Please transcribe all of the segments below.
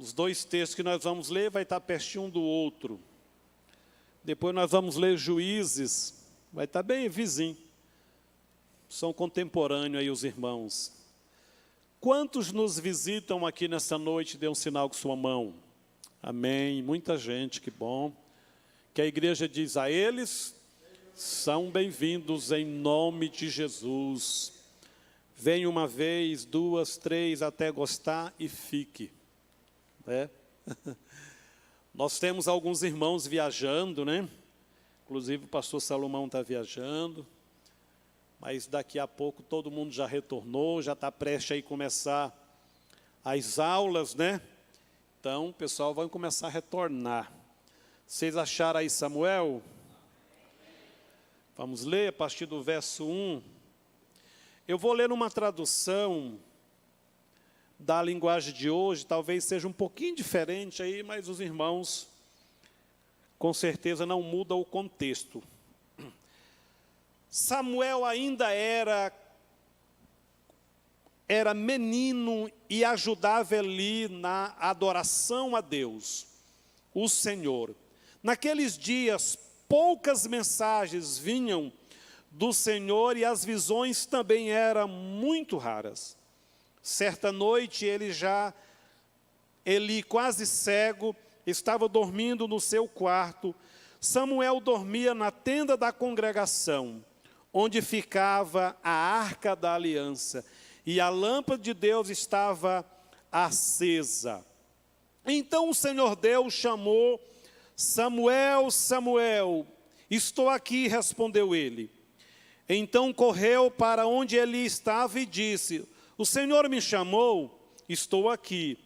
Os dois textos que nós vamos ler vai estar pertinho um do outro. Depois nós vamos ler Juízes, vai estar bem vizinho. São contemporâneos aí os irmãos. Quantos nos visitam aqui nessa noite? Dê um sinal com sua mão. Amém. Muita gente, que bom. Que a igreja diz a eles, são bem-vindos em nome de Jesus. Venha uma vez, duas, três, até gostar e fique. É? Nós temos alguns irmãos viajando, né? Inclusive o pastor Salomão está viajando. Mas daqui a pouco todo mundo já retornou, já está prestes a começar as aulas, né? Então o pessoal vai começar a retornar. Vocês acharam aí Samuel? Vamos ler a partir do verso 1. Eu vou ler uma tradução da linguagem de hoje, talvez seja um pouquinho diferente aí, mas os irmãos, com certeza, não mudam o contexto. Samuel ainda era menino e ajudava Eli na adoração a Deus, o Senhor. Naqueles dias, poucas mensagens vinham do Senhor e as visões também eram muito raras. Certa noite, Eli quase cego, estava dormindo no seu quarto. Samuel dormia na tenda da congregação, onde ficava a arca da aliança, e a lâmpada de Deus estava acesa. Então o Senhor Deus chamou: Samuel, Samuel. Estou aqui, respondeu ele. Então correu para onde Eli estava e disse: o Senhor me chamou, estou aqui.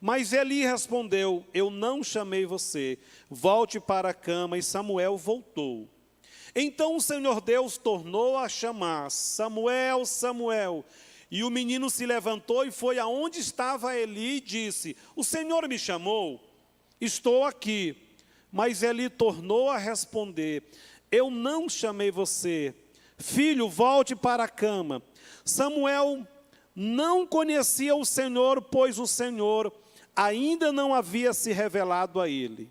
Mas Eli respondeu: eu não chamei você, volte para a cama. E Samuel voltou. Então o Senhor Deus tornou a chamar: Samuel, Samuel. E o menino se levantou e foi aonde estava Eli e disse: o Senhor me chamou, estou aqui. Mas Eli tornou a responder: eu não chamei você, filho, volte para a cama. Samuel não conhecia o Senhor, pois o Senhor ainda não havia se revelado a ele.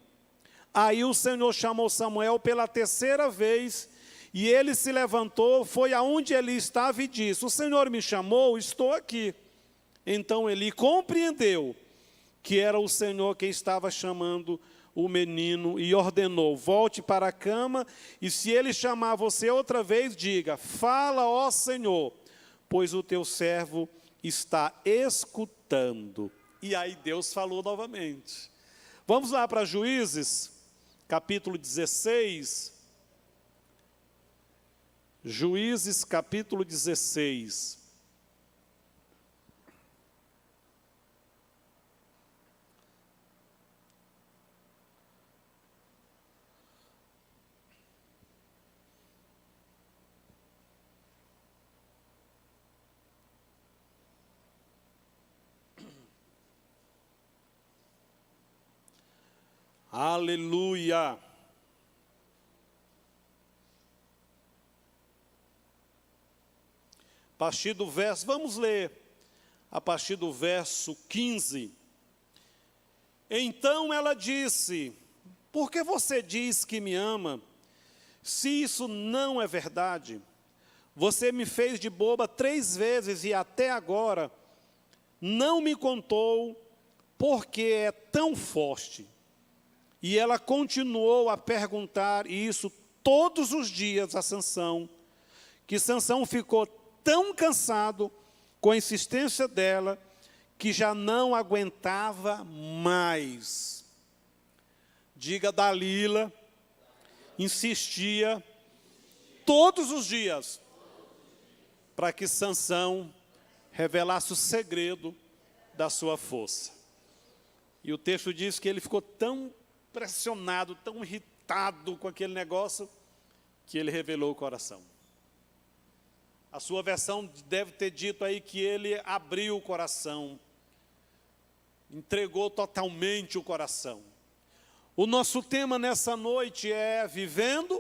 Aí o Senhor chamou Samuel pela terceira vez, e ele se levantou, foi aonde ele estava e disse: o Senhor me chamou, estou aqui. Então Eli compreendeu que era o Senhor quem estava chamando o menino e ordenou: volte para a cama, e se ele chamar você outra vez, diga: fala, ó Senhor, pois o teu servo está escutando. E aí Deus falou novamente. Vamos lá para Juízes, capítulo 16. Juízes, capítulo 16. Aleluia! A partir do verso, vamos ler, a partir do verso 15. Então ela disse: por que você diz que me ama, se isso não é verdade? Você me fez de boba 3 vezes e até agora não me contou porque é tão forte. E ela continuou a perguntar isso todos os dias a Sansão, que Sansão ficou tão cansado com a insistência dela, que já não aguentava mais. Diga, Dalila, insistia todos os dias, para que Sansão revelasse o segredo da sua força. E o texto diz que ele ficou tão pressionado, tão irritado com aquele negócio, que ele revelou o coração. A sua versão deve ter dito aí que ele abriu o coração, entregou totalmente o coração. O nosso tema nessa noite é vivendo.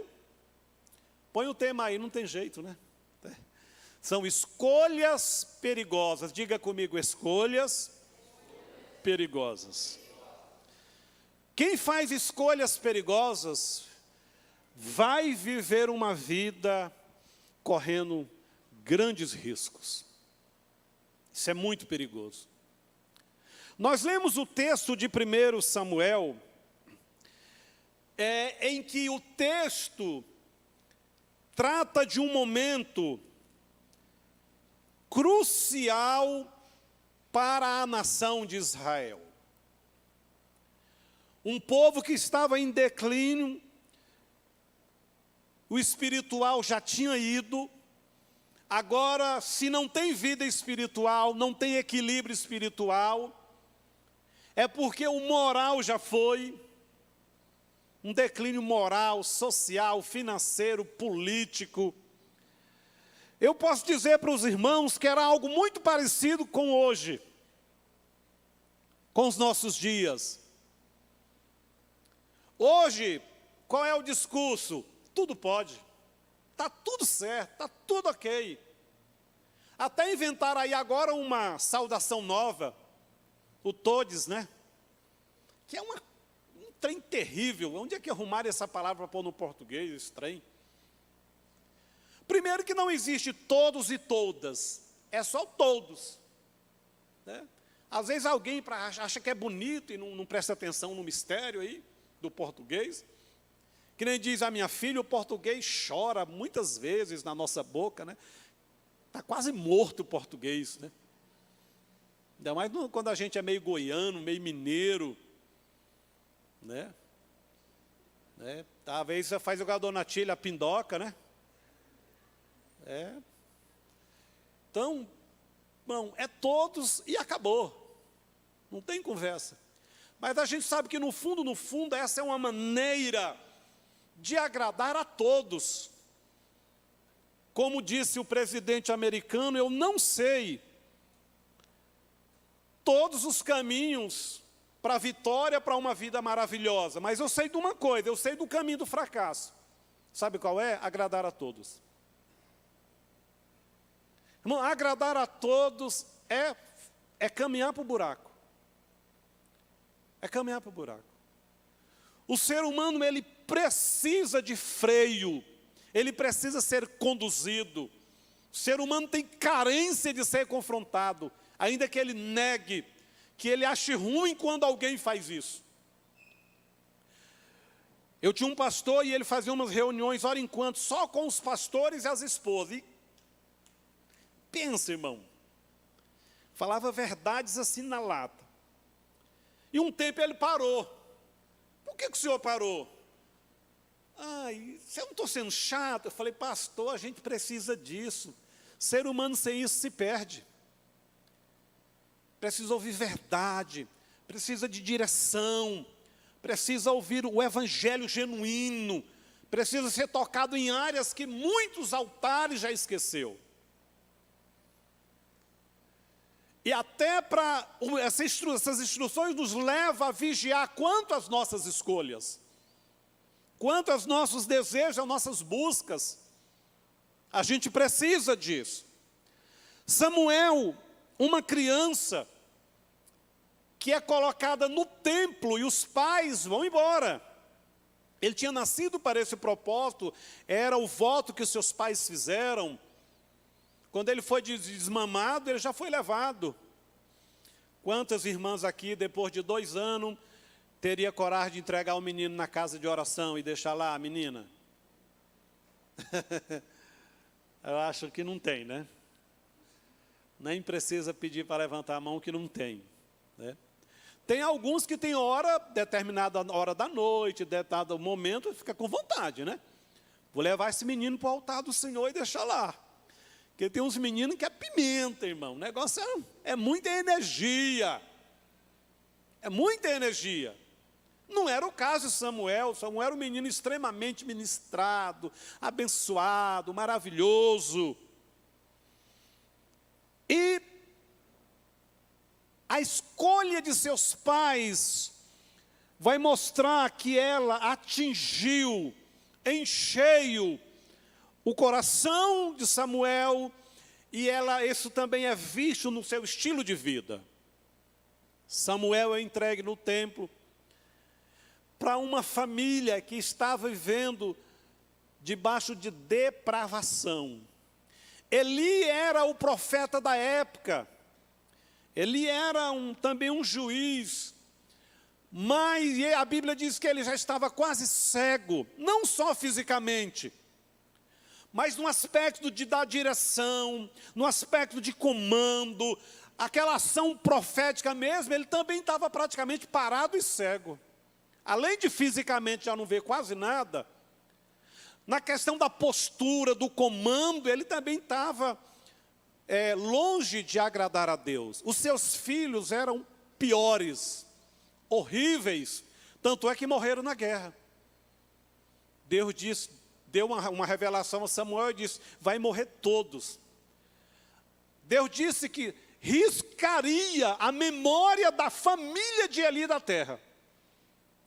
Põe o tema aí, não tem jeito, né? São escolhas perigosas. Diga comigo, escolhas perigosas. Quem faz escolhas perigosas vai viver uma vida correndo grandes riscos. Isso é muito perigoso. Nós lemos o texto de 1 Samuel, em que o texto trata de um momento crucial para a nação de Israel. Um povo que estava em declínio, o espiritual já tinha ido. Agora, se não tem vida espiritual, não tem equilíbrio espiritual, é porque o moral já foi, um declínio moral, social, financeiro, político. Eu posso dizer para os irmãos que era algo muito parecido com hoje, com os nossos dias. Hoje, qual é o discurso? Tudo pode, está tudo certo, está tudo ok. Até inventaram aí agora uma saudação nova, o todes, né? Que é um trem terrível. Onde é que arrumaram essa palavra para pôr no português, esse trem? Primeiro que não existe todos e todas, é só todos, né? Às vezes alguém acha que é bonito e não presta atenção no mistério aí do português. Que nem diz a minha filha, o português chora muitas vezes na nossa boca, né? Está quase morto o português, né? Ainda mais quando a gente é meio goiano, meio mineiro, né? Talvez você faz jogar a Dona Tília a pindoca, né? Então, bom, é todos e acabou. Não tem conversa. Mas a gente sabe que no fundo, essa é uma maneira de agradar a todos. Como disse o presidente americano, eu não sei todos os caminhos para a vitória, para uma vida maravilhosa, mas eu sei de uma coisa, eu sei do caminho do fracasso. Sabe qual é? Agradar a todos. Irmão, agradar a todos é caminhar para o buraco. É caminhar para o buraco. O ser humano, ele precisa de freio, ele precisa ser conduzido. O ser humano tem carência de ser confrontado, ainda que ele negue, que ele ache ruim quando alguém faz isso. Eu tinha um pastor e ele fazia umas reuniões, hora enquanto, só com os pastores e as esposas. E pensa, irmão, falava verdades assim na lata. E um tempo ele parou. Por que o senhor parou? Se eu não estou sendo chato, eu falei, pastor, a gente precisa disso. Ser humano sem isso se perde. Precisa ouvir verdade, precisa de direção, precisa ouvir o evangelho genuíno, precisa ser tocado em áreas que muitos altares já esqueceu. E até para essas instruções nos levam a vigiar quanto às nossas escolhas, quanto aos nossos desejos, às nossas buscas. A gente precisa disso. Samuel, uma criança que é colocada no templo e os pais vão embora. Ele tinha nascido para esse propósito, era o voto que os seus pais fizeram. Quando ele foi desmamado, ele já foi levado. Quantas irmãs aqui, depois de 2 anos, teria coragem de entregar o menino na casa de oração e deixar lá a menina? Eu acho que não tem, né? Nem precisa pedir para levantar a mão que não tem, né? Tem alguns que têm determinada hora da noite, determinado momento, fica com vontade, né? Vou levar esse menino para o altar do Senhor e deixar lá. Porque tem uns meninos que é pimenta, irmão. O negócio é muita energia. É muita energia. Não era o caso de Samuel. Samuel era um menino extremamente ministrado, abençoado, maravilhoso. E a escolha de seus pais vai mostrar que ela atingiu em cheio o coração de Samuel, e isso também é visto no seu estilo de vida. Samuel é entregue no templo. para uma família que estava vivendo debaixo de depravação. Eli era o profeta da época. Eli era também um juiz. Mas a Bíblia diz que ele já estava quase cego, não só fisicamente, mas no aspecto de dar direção, no aspecto de comando, aquela ação profética mesmo, ele também estava praticamente parado e cego. Além de fisicamente já não ver quase nada, na questão da postura, do comando, ele também estava longe de agradar a Deus. Os seus filhos eram piores, horríveis, tanto é que morreram na guerra. Deus deu uma revelação a Samuel e disse: vai morrer todos. Deus disse que riscaria a memória da família de Eli da terra.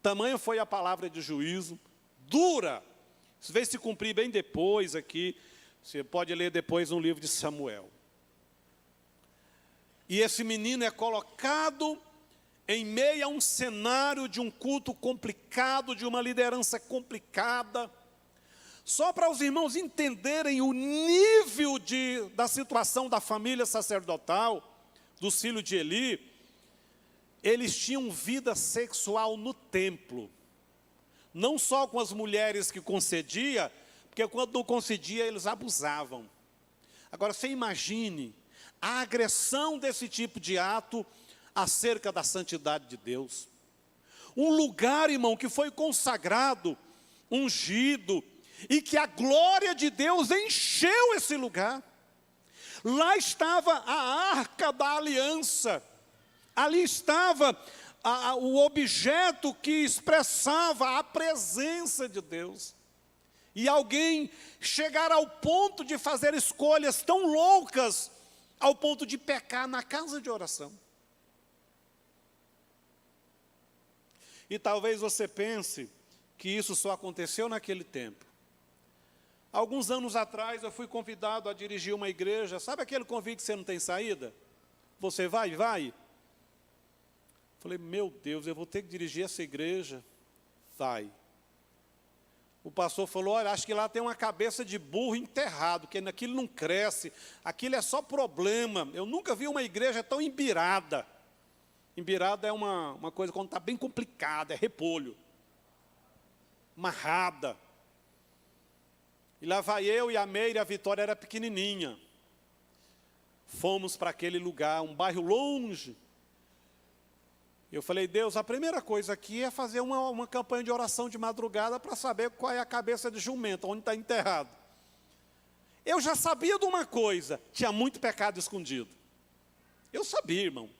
Tamanha foi a palavra de juízo, dura. Isso veio se cumprir bem depois aqui. Você pode ler depois no livro de Samuel. E esse menino é colocado em meio a um cenário de um culto complicado, de uma liderança complicada. Só para os irmãos entenderem o nível da situação da família sacerdotal, dos filhos de Eli, eles tinham vida sexual no templo. Não só com as mulheres que concedia, porque quando não concedia, eles abusavam. Agora, você imagine a agressão desse tipo de ato acerca da santidade de Deus. Um lugar, irmão, que foi consagrado, ungido, e que a glória de Deus encheu esse lugar. Lá estava a arca da aliança, ali estava o objeto que expressava a presença de Deus. E alguém chegar ao ponto de fazer escolhas tão loucas, ao ponto de pecar na casa de oração. E talvez você pense que isso só aconteceu naquele tempo. Alguns anos atrás eu fui convidado a dirigir uma igreja. Sabe aquele convite que você não tem saída? Você vai? Falei, meu Deus, eu vou ter que dirigir essa igreja. Vai. O pastor falou, olha, acho que lá tem uma cabeça de burro enterrado, que aquilo não cresce, aquilo é só problema. Eu nunca vi uma igreja tão embirada. Embirada é uma coisa quando está bem complicada, é repolho. Amarrada. E lá vai eu e a Meire, a Vitória era pequenininha. Fomos para aquele lugar, um bairro longe. Eu falei, Deus, a primeira coisa aqui é fazer uma campanha de oração de madrugada para saber qual é a cabeça de jumento, onde está enterrado. Eu já sabia de uma coisa, tinha muito pecado escondido. Eu sabia, irmão.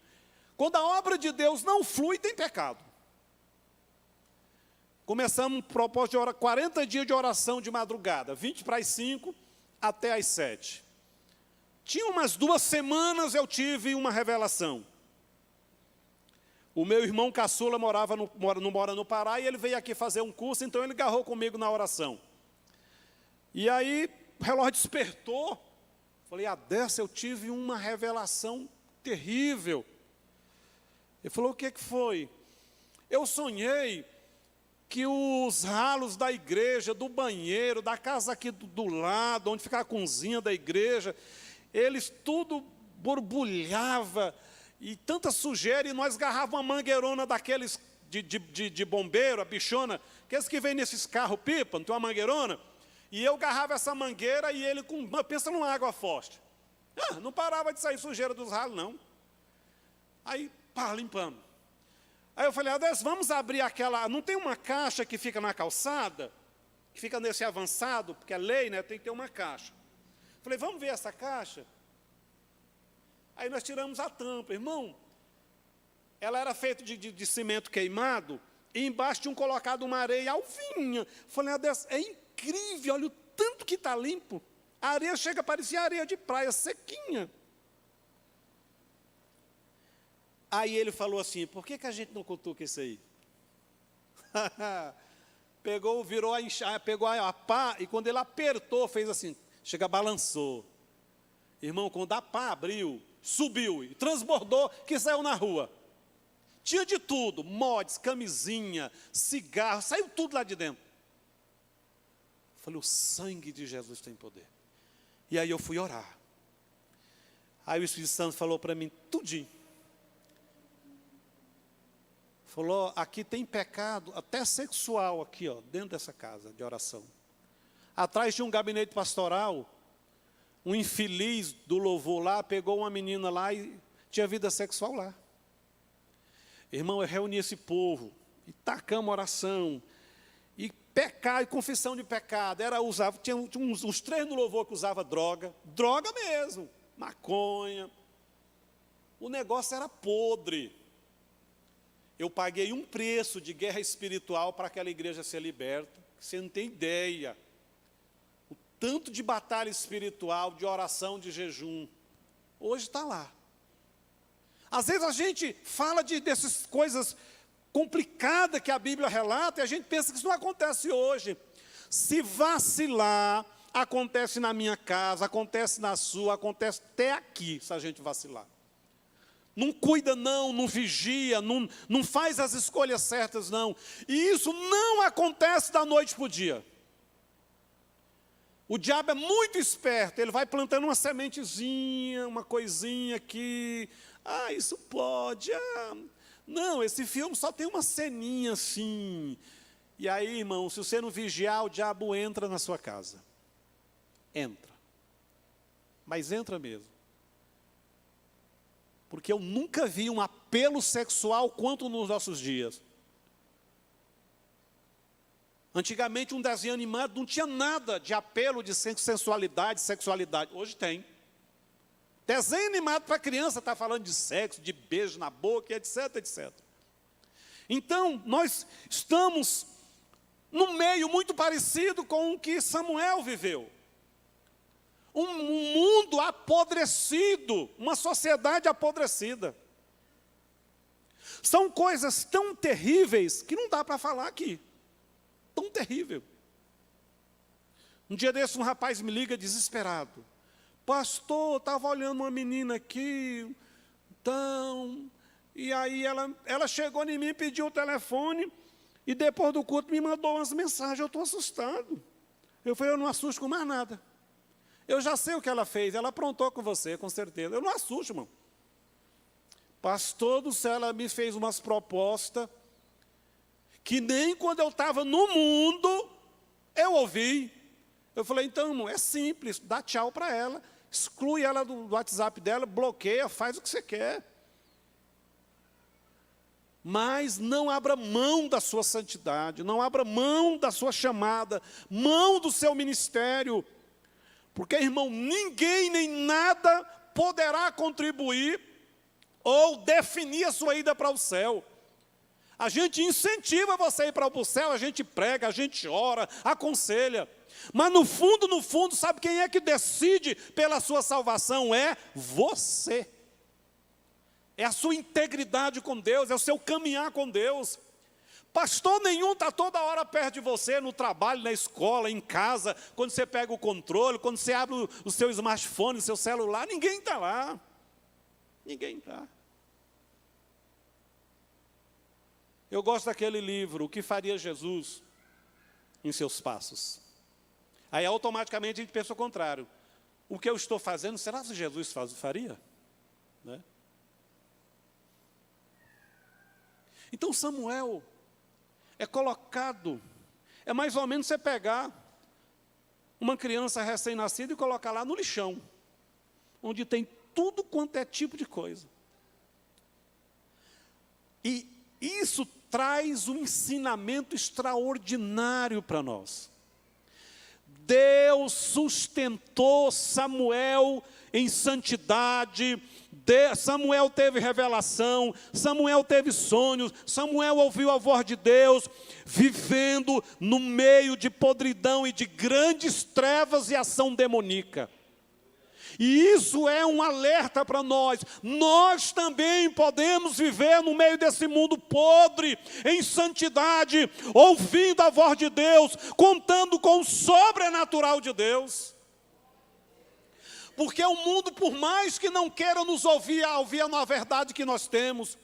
Quando a obra de Deus não flui, tem pecado. Começamos um propósito de 40 dias de oração de madrugada, 20 para as 5 até as 7. Tinha umas 2 semanas eu tive uma revelação. O meu irmão caçula mora no Pará e ele veio aqui fazer um curso, então ele agarrou comigo na oração. E aí o relógio despertou. Falei, dessa eu tive uma revelação terrível. Ele falou, o que foi? Eu sonhei que os ralos da igreja, do banheiro, da casa aqui do lado, onde fica a cozinha da igreja, eles tudo borbulhava, e tanta sujeira, e nós agarrávamos uma mangueirona daqueles de bombeiro, a bichona, aqueles que vêm nesses carros pipa, não tem uma mangueirona, e eu agarrava essa mangueira e ele, pensa numa água forte. Não parava de sair sujeira dos ralos, não. Aí, limpando. Aí eu falei, Deus, vamos abrir aquela, não tem uma caixa que fica na calçada, que fica nesse avançado, porque é lei, né, tem que ter uma caixa. Falei, vamos ver essa caixa? Aí nós tiramos a tampa, irmão. Ela era feita de cimento queimado, e embaixo tinham colocado uma areia alvinha. Falei, Deus, é incrível, olha o tanto que está limpo. A areia chega a parecer areia de praia, sequinha. Aí ele falou assim, por que a gente não cutuca isso aí? Virou a enxada, pegou a pá, e quando ele apertou, fez assim, balançou. Irmão, quando a pá abriu, subiu e transbordou, que saiu na rua. Tinha de tudo, mods, camisinha, cigarro, saiu tudo lá de dentro. Falei, o sangue de Jesus tem poder. E aí eu fui orar. Aí o Espírito Santo falou para mim, tudinho. Falou, aqui tem pecado, até sexual aqui, ó, dentro dessa casa de oração. Atrás de um gabinete pastoral, um infeliz do louvor lá, pegou uma menina lá e tinha vida sexual lá. Irmão, eu reuni esse povo, e tacamos oração, e pecado, e confissão de pecado. Tinha uns 3 no louvor que usava droga mesmo, maconha. O negócio era podre. Eu paguei um preço de guerra espiritual para aquela igreja ser liberta, que você não tem ideia. O tanto de batalha espiritual, de oração, de jejum. Hoje está lá. Às vezes a gente fala dessas coisas complicadas que a Bíblia relata, e a gente pensa que isso não acontece hoje. Se vacilar, acontece na minha casa, acontece na sua, acontece até aqui, se a gente vacilar. Não cuida não, não vigia, não faz as escolhas certas não. E isso não acontece da noite para o dia. O diabo é muito esperto, ele vai plantando uma sementezinha, uma coisinha aqui. Ah, isso pode. Ah, não, esse filme só tem uma ceninha assim. E aí, irmão, se você não vigiar, o diabo entra na sua casa. Entra. Mas entra mesmo. Porque eu nunca vi um apelo sexual quanto nos nossos dias. Antigamente, um desenho animado não tinha nada de apelo de sensualidade, sexualidade. Hoje tem. Desenho animado para criança está falando de sexo, de beijo na boca, etc, etc. Então, nós estamos num meio muito parecido com o que Samuel viveu. Um mundo apodrecido, uma sociedade apodrecida. São coisas tão terríveis que não dá para falar aqui. Tão terrível. Um dia desse, um rapaz me liga desesperado. Pastor, estava olhando uma menina aqui, então... E aí ela chegou em mim, pediu o telefone, e depois do culto me mandou umas mensagens. Eu estou assustado. Eu falei, eu não assusto com mais nada. Eu já sei o que ela fez, ela aprontou com você, com certeza. Eu não assusto, irmão. Pastor do céu, ela me fez umas propostas que nem quando eu estava no mundo, eu ouvi. Eu falei, então, irmão, é simples, dá tchau para ela, exclui ela do WhatsApp dela, bloqueia, faz o que você quer. Mas não abra mão da sua santidade, não abra mão da sua chamada, mão do seu ministério. Porque, irmão, ninguém nem nada poderá contribuir ou definir a sua ida para o céu. A gente incentiva você a ir para o céu, a gente prega, a gente ora, aconselha. Mas no fundo, sabe quem é que decide pela sua salvação? É você. É a sua integridade com Deus, é o seu caminhar com Deus. Pastor nenhum está toda hora perto de você, no trabalho, na escola, em casa, quando você pega o controle, quando você abre o seu smartphone, o seu celular, ninguém está lá. Ninguém está. Eu gosto daquele livro, O que faria Jesus em seus passos. Aí automaticamente a gente pensa o contrário. O que eu estou fazendo, será que Jesus faria? Né? Então Samuel é colocado, é mais ou menos você pegar uma criança recém-nascida e colocar lá no lixão, onde tem tudo quanto é tipo de coisa. E isso traz um ensinamento extraordinário para nós. Deus sustentou Samuel em santidade, Samuel teve revelação, Samuel teve sonhos, Samuel ouviu a voz de Deus, vivendo no meio de podridão e de grandes trevas e ação demoníaca. E isso é um alerta para nós. Nós também podemos viver no meio desse mundo podre, em santidade, ouvindo a voz de Deus, contando com o sobrenatural de Deus. Porque o mundo, por mais que não queira nos ouvir a verdade que nós temos,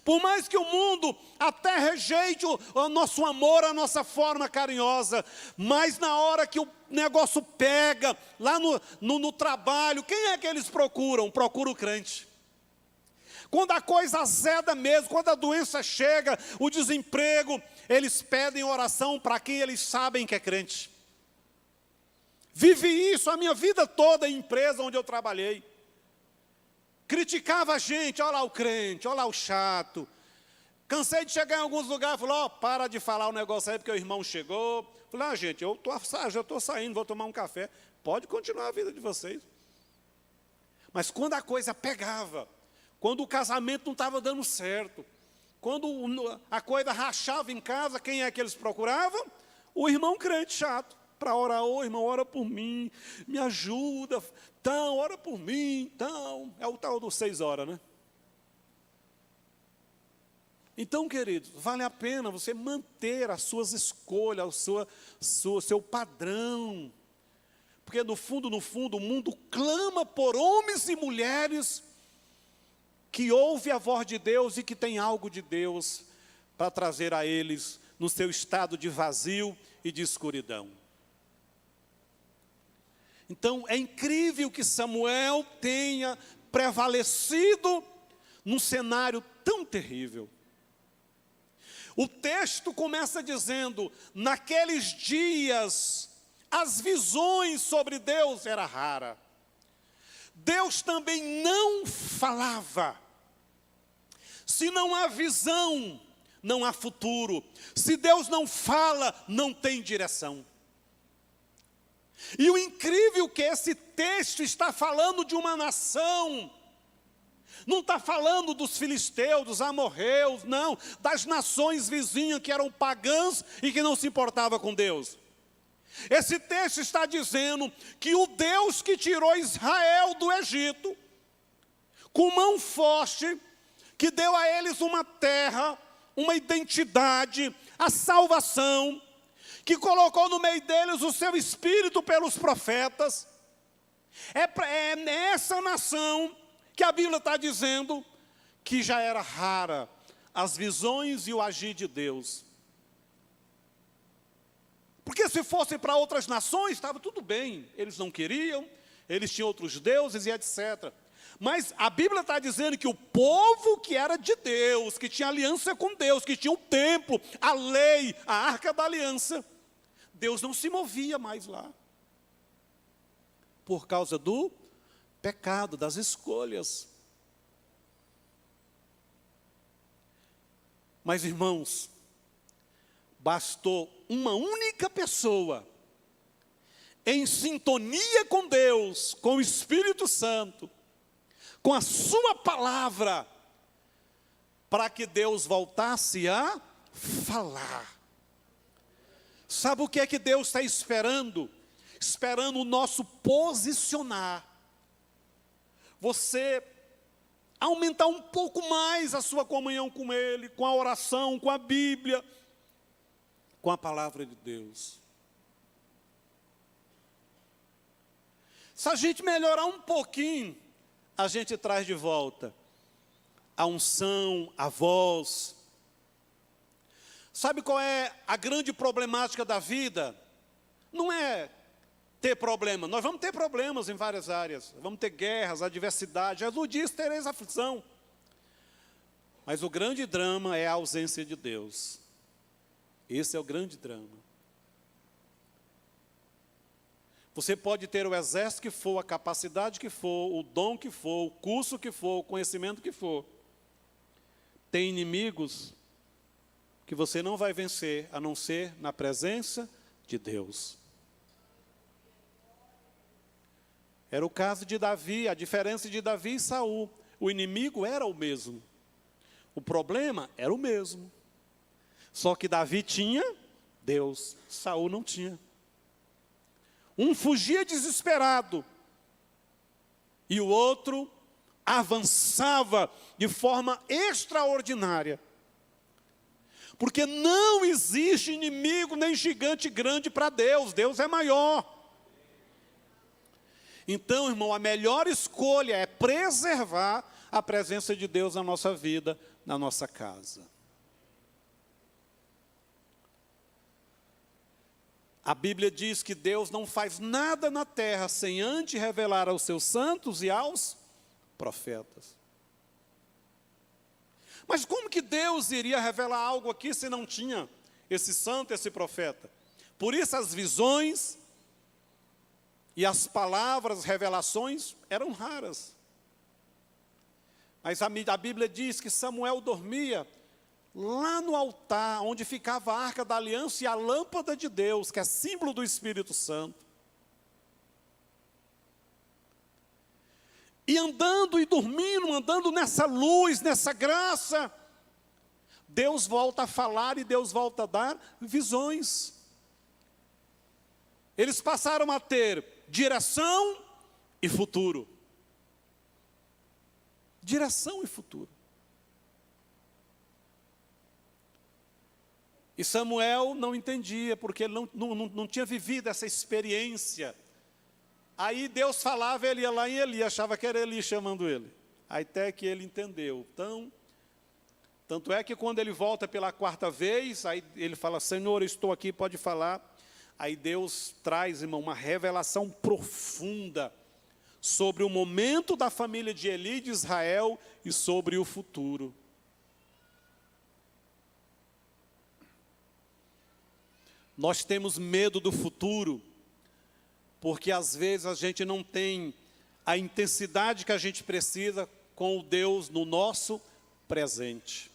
Por mais que o mundo até rejeite o nosso amor, a nossa forma carinhosa, mas na hora que o negócio pega, lá no trabalho, quem é que eles procuram? Procura o crente. Quando a coisa azeda mesmo, quando a doença chega, o desemprego, eles pedem oração para quem eles sabem que é crente. Vivi isso a minha vida toda em empresa onde eu trabalhei. Criticava a gente, olha lá o crente, olha lá o chato. Cansei de chegar em alguns lugares e falar, para de falar o negócio aí porque o irmão chegou. Falei, gente, eu estou saindo, vou tomar um café. Pode continuar a vida de vocês. Mas quando a coisa pegava, quando o casamento não estava dando certo, quando a coisa rachava em casa, quem é que eles procuravam? O irmão crente chato, para orar, irmão, ora por mim, me ajuda, então, ora por mim, então, é o tal dos 6 horas, né? Então, queridos, vale a pena você manter as suas escolhas, o seu padrão, porque no fundo, o mundo clama por homens e mulheres que ouvem a voz de Deus e que tem algo de Deus para trazer a eles no seu estado de vazio e de escuridão. Então, é incrível que Samuel tenha prevalecido num cenário tão terrível. O texto começa dizendo, naqueles dias, as visões sobre Deus eram raras. Deus também não falava. Se não há visão, não há futuro. Se Deus não fala, não tem direção. E o incrível é que esse texto está falando de uma nação, não está falando dos filisteus, dos amorreus, não, das nações vizinhas que eram pagãs e que não se importavam com Deus. Esse texto está dizendo que o Deus que tirou Israel do Egito, com mão forte, que deu a eles uma terra, uma identidade, a salvação, que colocou no meio deles o seu espírito pelos profetas, é nessa nação que a Bíblia está dizendo que já era rara as visões e o agir de Deus. Porque se fossem para outras nações, estava tudo bem, eles não queriam, eles tinham outros deuses e etc. Mas a Bíblia está dizendo que o povo que era de Deus, que tinha aliança com Deus, que tinha o templo, a lei, a arca da aliança, Deus não se movia mais lá. Por causa do pecado, das escolhas. Mas, irmãos, bastou uma única pessoa em sintonia com Deus, com o Espírito Santo, com a sua palavra, para que Deus voltasse a falar. Sabe o que é que Deus está esperando? Esperando o nosso posicionar. Você aumentar um pouco mais a sua comunhão com Ele, com a oração, com a Bíblia, com a palavra de Deus. Se a gente melhorar um pouquinho, a gente traz de volta a unção, a voz. Sabe qual é a grande problemática da vida? Não é ter problema. Nós vamos ter problemas em várias áreas. Vamos ter guerras, adversidade. Jesus diz, tereis aflição. Mas o grande drama é a ausência de Deus. Esse é o grande drama. Você pode ter o exército que for, a capacidade que for, o dom que for, o curso que for, o conhecimento que for. Tem inimigos que você não vai vencer, a não ser na presença de Deus. Era o caso de Davi, a diferença de Davi e Saul. O inimigo era o mesmo. O problema era o mesmo. Só que Davi tinha Deus, Saul não tinha. Um fugia desesperado, e o outro avançava de forma extraordinária. Porque não existe inimigo nem gigante grande para Deus, Deus é maior. Então, irmão, a melhor escolha é preservar a presença de Deus na nossa vida, na nossa casa. A Bíblia diz que Deus não faz nada na terra sem antes revelar aos seus santos e aos profetas. Mas como que Deus iria revelar algo aqui se não tinha esse santo, esse profeta? Por isso as visões e as palavras, revelações eram raras. Mas a Bíblia diz que Samuel dormia lá no altar, onde ficava a arca da aliança e a lâmpada de Deus, que é símbolo do Espírito Santo. E andando e dormindo, andando nessa luz, nessa graça, Deus volta a falar e Deus volta a dar visões. Eles passaram a ter direção e futuro. Direção e futuro. E Samuel não entendia, porque ele não tinha vivido essa experiência. Aí Deus falava, ele ia lá em Eli, achava que era Eli chamando ele. Até que ele entendeu. Então, tanto é que quando ele volta pela quarta vez, aí ele fala, Senhor, eu estou aqui, pode falar. Aí Deus traz, irmão, uma revelação profunda sobre o momento da família de Eli, de Israel, e sobre o futuro. Nós temos medo do futuro, porque às vezes a gente não tem a intensidade que a gente precisa com o Deus no nosso presente.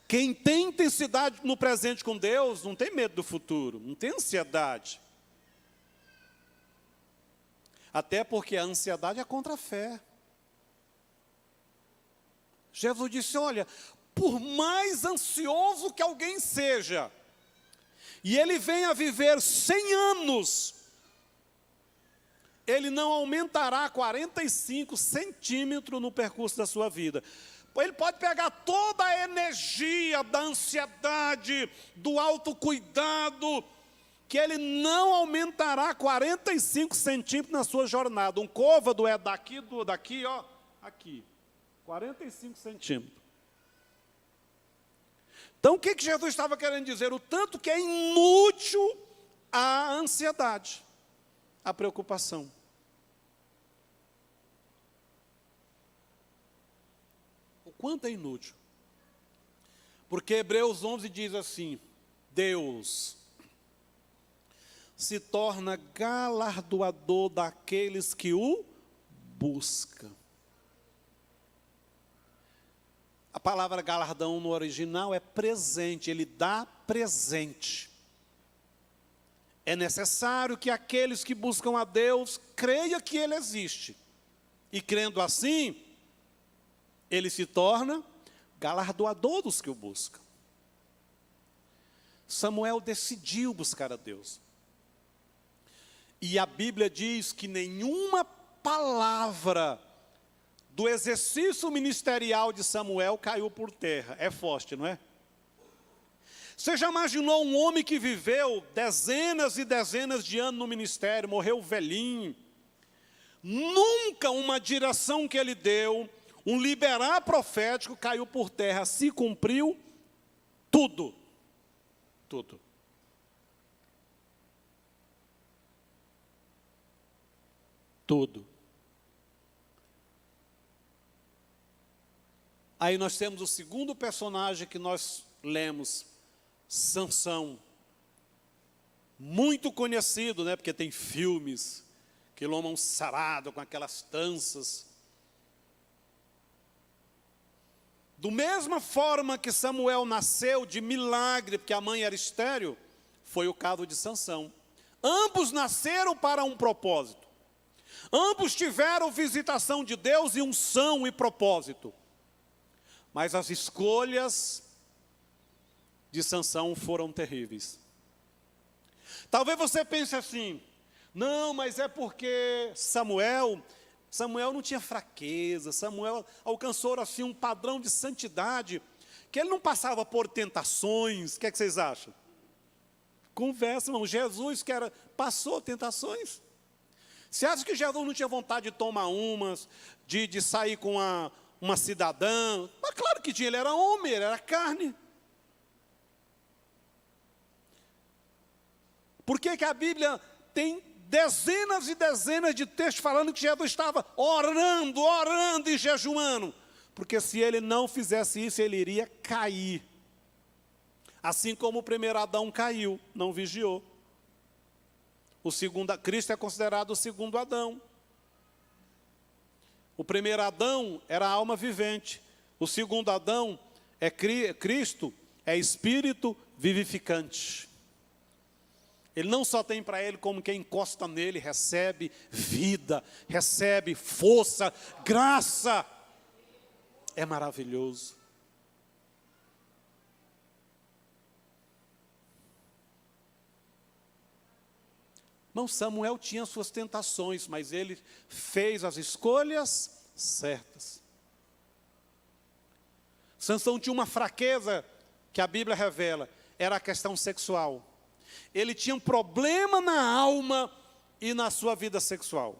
Quem tem intensidade no presente com Deus, não tem medo do futuro, não tem ansiedade. Até porque a ansiedade é contra a fé. Jesus disse, olha, por mais ansioso que alguém seja, e ele venha viver 100 anos, ele não aumentará 45 centímetros no percurso da sua vida. Ele pode pegar toda a energia da ansiedade, do autocuidado, que ele não aumentará 45 centímetros na sua jornada. Um côvado é daqui, ó, aqui, 45 centímetros. Então, o que Jesus estava querendo dizer? O tanto que é inútil a ansiedade, a preocupação. O quanto é inútil. Porque Hebreus 11 diz assim, Deus se torna galardoador daqueles que o buscam. A palavra galardão no original é presente, ele dá presente. É necessário que aqueles que buscam a Deus creiam que Ele existe. E crendo assim, Ele se torna galardoador dos que o buscam. Samuel decidiu buscar a Deus. E a Bíblia diz que nenhuma palavra do exercício ministerial de Samuel caiu por terra. É forte, não é? Você já imaginou um homem que viveu dezenas e dezenas de anos no ministério, morreu velhinho? Nunca uma direção que ele deu, um liberar profético caiu por terra. Se cumpriu tudo. Tudo. Tudo. Aí nós temos o segundo personagem que nós lemos, Sansão. Muito conhecido, né? Porque tem filmes que ele é um sarado com aquelas tranças. Do mesma forma que Samuel nasceu de milagre, porque a mãe era estéril, foi o caso de Sansão. Ambos nasceram para um propósito. Ambos tiveram visitação de Deus e unção e propósito. Mas as escolhas de Sansão foram terríveis. Talvez você pense assim, não, mas é porque Samuel não tinha fraqueza, Samuel alcançou assim um padrão de santidade, que ele não passava por tentações. O que é que vocês acham? Conversa, irmão, Jesus passou tentações. Você acha que Jesus não tinha vontade de tomar umas, de sair com uma cidadã. Mas claro que tinha, ele era homem, ele era carne. Por que que a Bíblia tem dezenas e dezenas de textos falando que Jesus estava orando e jejuando? Porque se ele não fizesse isso, ele iria cair. Assim como o primeiro Adão caiu, não vigiou. Cristo é considerado o segundo Adão. O primeiro Adão era a alma vivente. O segundo Adão é Cristo, é espírito vivificante. Ele não só tem para ele como quem encosta nele, recebe vida, recebe força, graça. É maravilhoso. Irmão, Samuel tinha suas tentações, mas ele fez as escolhas certas. Sansão tinha uma fraqueza que a Bíblia revela, era a questão sexual. Ele tinha um problema na alma e na sua vida sexual.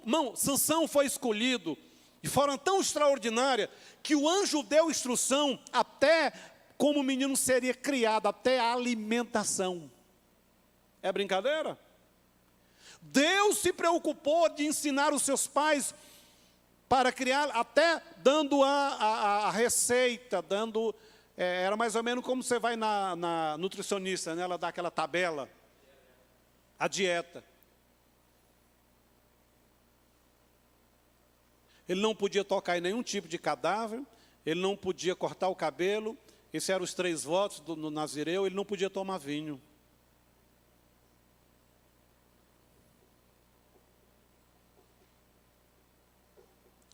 Irmão, Sansão foi escolhido de forma tão extraordinária que o anjo deu instrução até como o menino seria criado, até a alimentação. É brincadeira? Deus se preocupou de ensinar os seus pais para criar, até dando a receita, era mais ou menos como você vai na nutricionista, né? Ela dá aquela tabela, a dieta. Ele não podia tocar em nenhum tipo de cadáver, ele não podia cortar o cabelo, esses eram os 3 votos do Nazireu, ele não podia tomar vinho.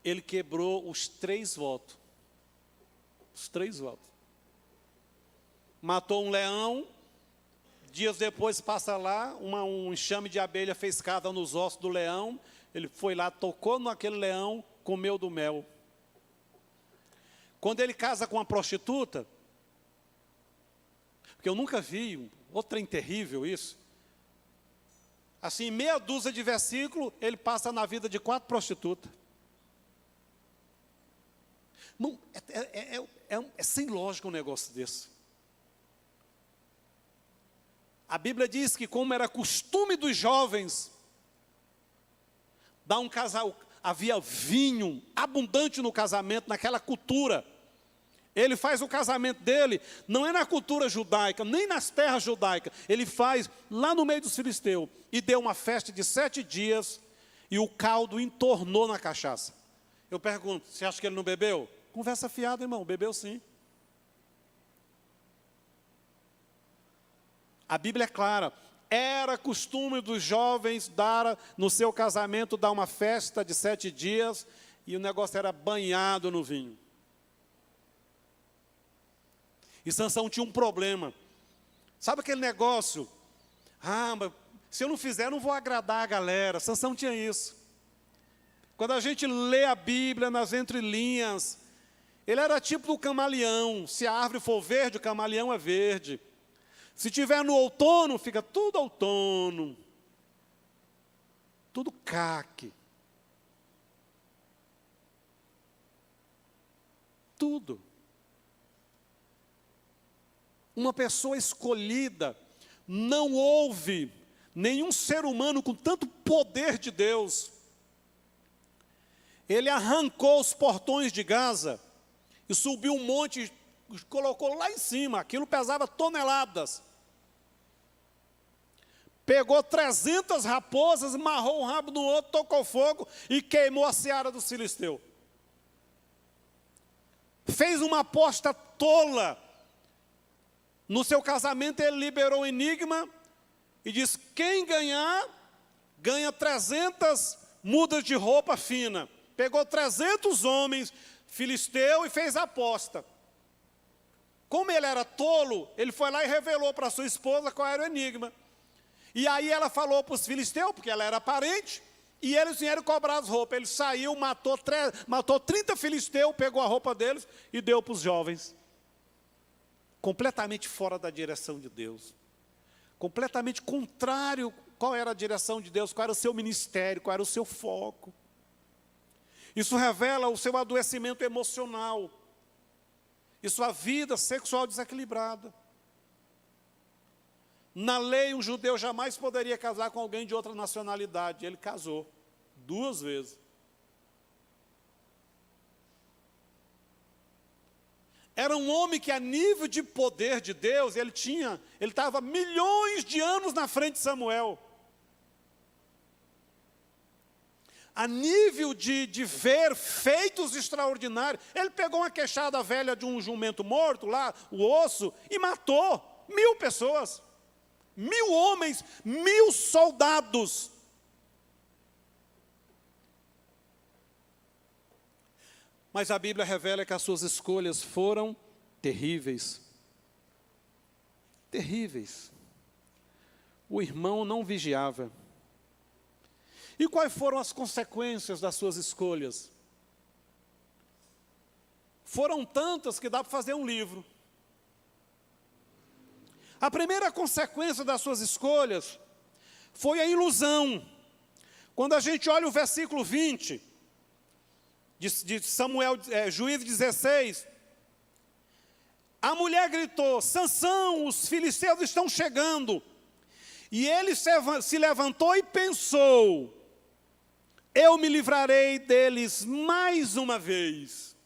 Ele quebrou os 3 votos. Os 3 votos. Matou um leão, dias depois passa lá, um enxame de abelha fez cada nos ossos do leão, ele foi lá, tocou naquele leão, comeu do mel. Quando ele casa com uma prostituta, porque eu nunca vi, outro trem terrível isso, assim, meia dúzia de versículos, ele passa na vida de 4 prostitutas. Não, é sem lógica um negócio desse. A Bíblia diz que, como era costume dos jovens, dar um casal, havia vinho abundante no casamento, naquela cultura. Ele faz o casamento dele, não é na cultura judaica, nem nas terras judaicas. Ele faz lá no meio dos filisteus. E deu uma festa de 7 dias, e o caldo entornou na cachaça. Eu pergunto, você acha que ele não bebeu? Conversa fiada, irmão, bebeu sim. A Bíblia é clara, era costume dos jovens dar, no seu casamento, dar uma festa de 7 dias, e o negócio era banhado no vinho. E Sansão tinha um problema. Sabe aquele negócio? Mas se eu não fizer, eu não vou agradar a galera. Sansão tinha isso. Quando a gente lê a Bíblia nas entrelinhas, ele era tipo do camaleão. Se a árvore for verde, o camaleão é verde. Se tiver no outono, fica tudo outono. Tudo caque. Tudo. Uma pessoa escolhida, não houve nenhum ser humano com tanto poder de Deus. Ele arrancou os portões de Gaza e subiu um monte e colocou lá em cima. Aquilo pesava toneladas. Pegou 300 raposas, amarrou um rabo no outro, tocou fogo e queimou a seara dos filisteus. Fez uma aposta tola. No seu casamento ele liberou o enigma e diz, quem ganhar, ganha 300 mudas de roupa fina. Pegou 300 homens filisteus e fez a aposta. Como ele era tolo, ele foi lá e revelou para sua esposa qual era o enigma. E aí ela falou para os filisteus, porque ela era parente, e eles vieram cobrar as roupas. Ele saiu, matou 30 filisteus, pegou a roupa deles e deu para os jovens. Completamente fora da direção de Deus. Completamente contrário qual era a direção de Deus, qual era o seu ministério, qual era o seu foco. Isso revela o seu adoecimento emocional e sua vida sexual desequilibrada. Na lei, um judeu jamais poderia casar com alguém de outra nacionalidade. Ele casou 2 vezes. Era um homem que, a nível de poder de Deus, ele estava milhões de anos na frente de Samuel. A nível de ver feitos extraordinários, ele pegou uma queixada velha de um jumento morto lá, o osso, e matou 1000 pessoas. 1000 homens, 1000 soldados. Mas a Bíblia revela que as suas escolhas foram terríveis. Terríveis. O irmão não vigiava. E quais foram as consequências das suas escolhas? Foram tantas que dá para fazer um livro. A primeira consequência das suas escolhas foi a ilusão. Quando a gente olha o versículo 20 de Samuel, Juízes 16, a mulher gritou: Sansão, os filisteus estão chegando. E ele se levantou e pensou: eu me livrarei deles mais uma vez.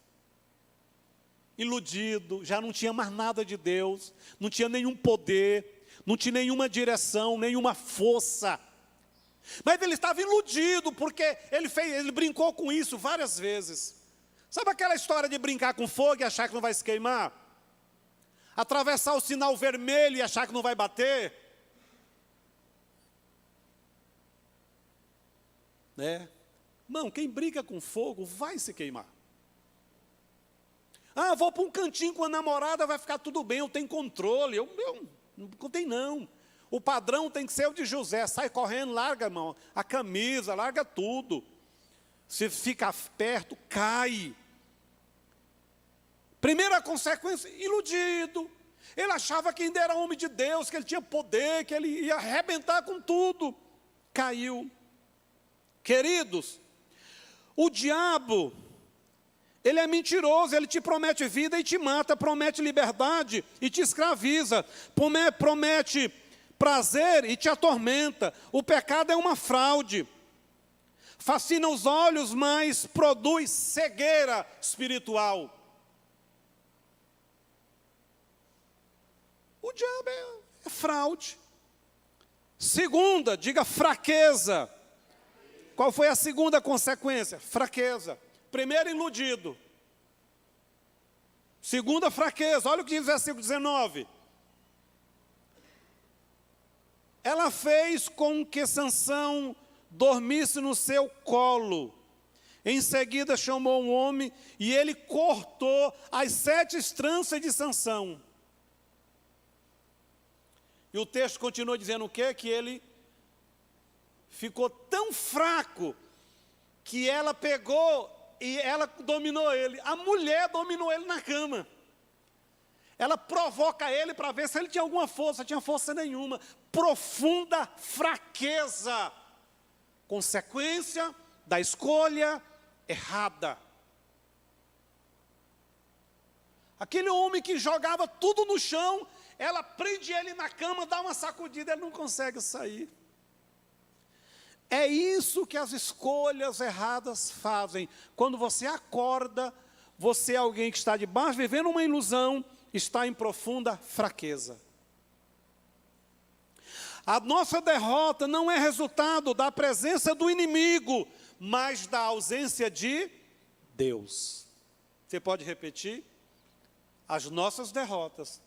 Iludido, já não tinha mais nada de Deus, não tinha nenhum poder, não tinha nenhuma direção, nenhuma força. Mas ele estava iludido, porque ele brincou com isso várias vezes. Sabe aquela história de brincar com fogo e achar que não vai se queimar? Atravessar o sinal vermelho e achar que não vai bater? Irmão, quem brinca com fogo vai se queimar. Ah, vou para um cantinho com a namorada, vai ficar tudo bem, eu tenho controle. Eu não tenho não. O padrão tem que ser o de José. Sai correndo, larga, irmão, a camisa, larga tudo. Se fica perto, cai. Primeira consequência, iludido. Ele achava que ainda era homem de Deus, que ele tinha poder, que ele ia arrebentar com tudo. Caiu. Queridos, o diabo, ele é mentiroso, ele te promete vida e te mata, promete liberdade e te escraviza, promete prazer e te atormenta. O pecado é uma fraude. Fascina os olhos, mas produz cegueira espiritual. O diabo é fraude. Segunda, diga fraqueza. Qual foi a segunda consequência? Fraqueza. Primeiro, iludido. Segunda, fraqueza. Olha o que diz o versículo 19. Ela fez com que Sansão dormisse no seu colo. Em seguida chamou um homem e ele cortou as 7 tranças de Sansão. E o texto continua dizendo o quê? Que ele ficou tão fraco que ela pegou e ela dominou ele. A mulher dominou ele na cama. Ela provoca ele para ver se ele tinha alguma força. Tinha força nenhuma. Profunda fraqueza. Consequência da escolha errada. Aquele homem que jogava tudo no chão, ela prende ele na cama, dá uma sacudida, ele não consegue sair. É isso que as escolhas erradas fazem. Quando você acorda, você é alguém que está debaixo, vivendo uma ilusão, está em profunda fraqueza. A nossa derrota não é resultado da presença do inimigo, mas da ausência de Deus. Você pode repetir? As nossas derrotas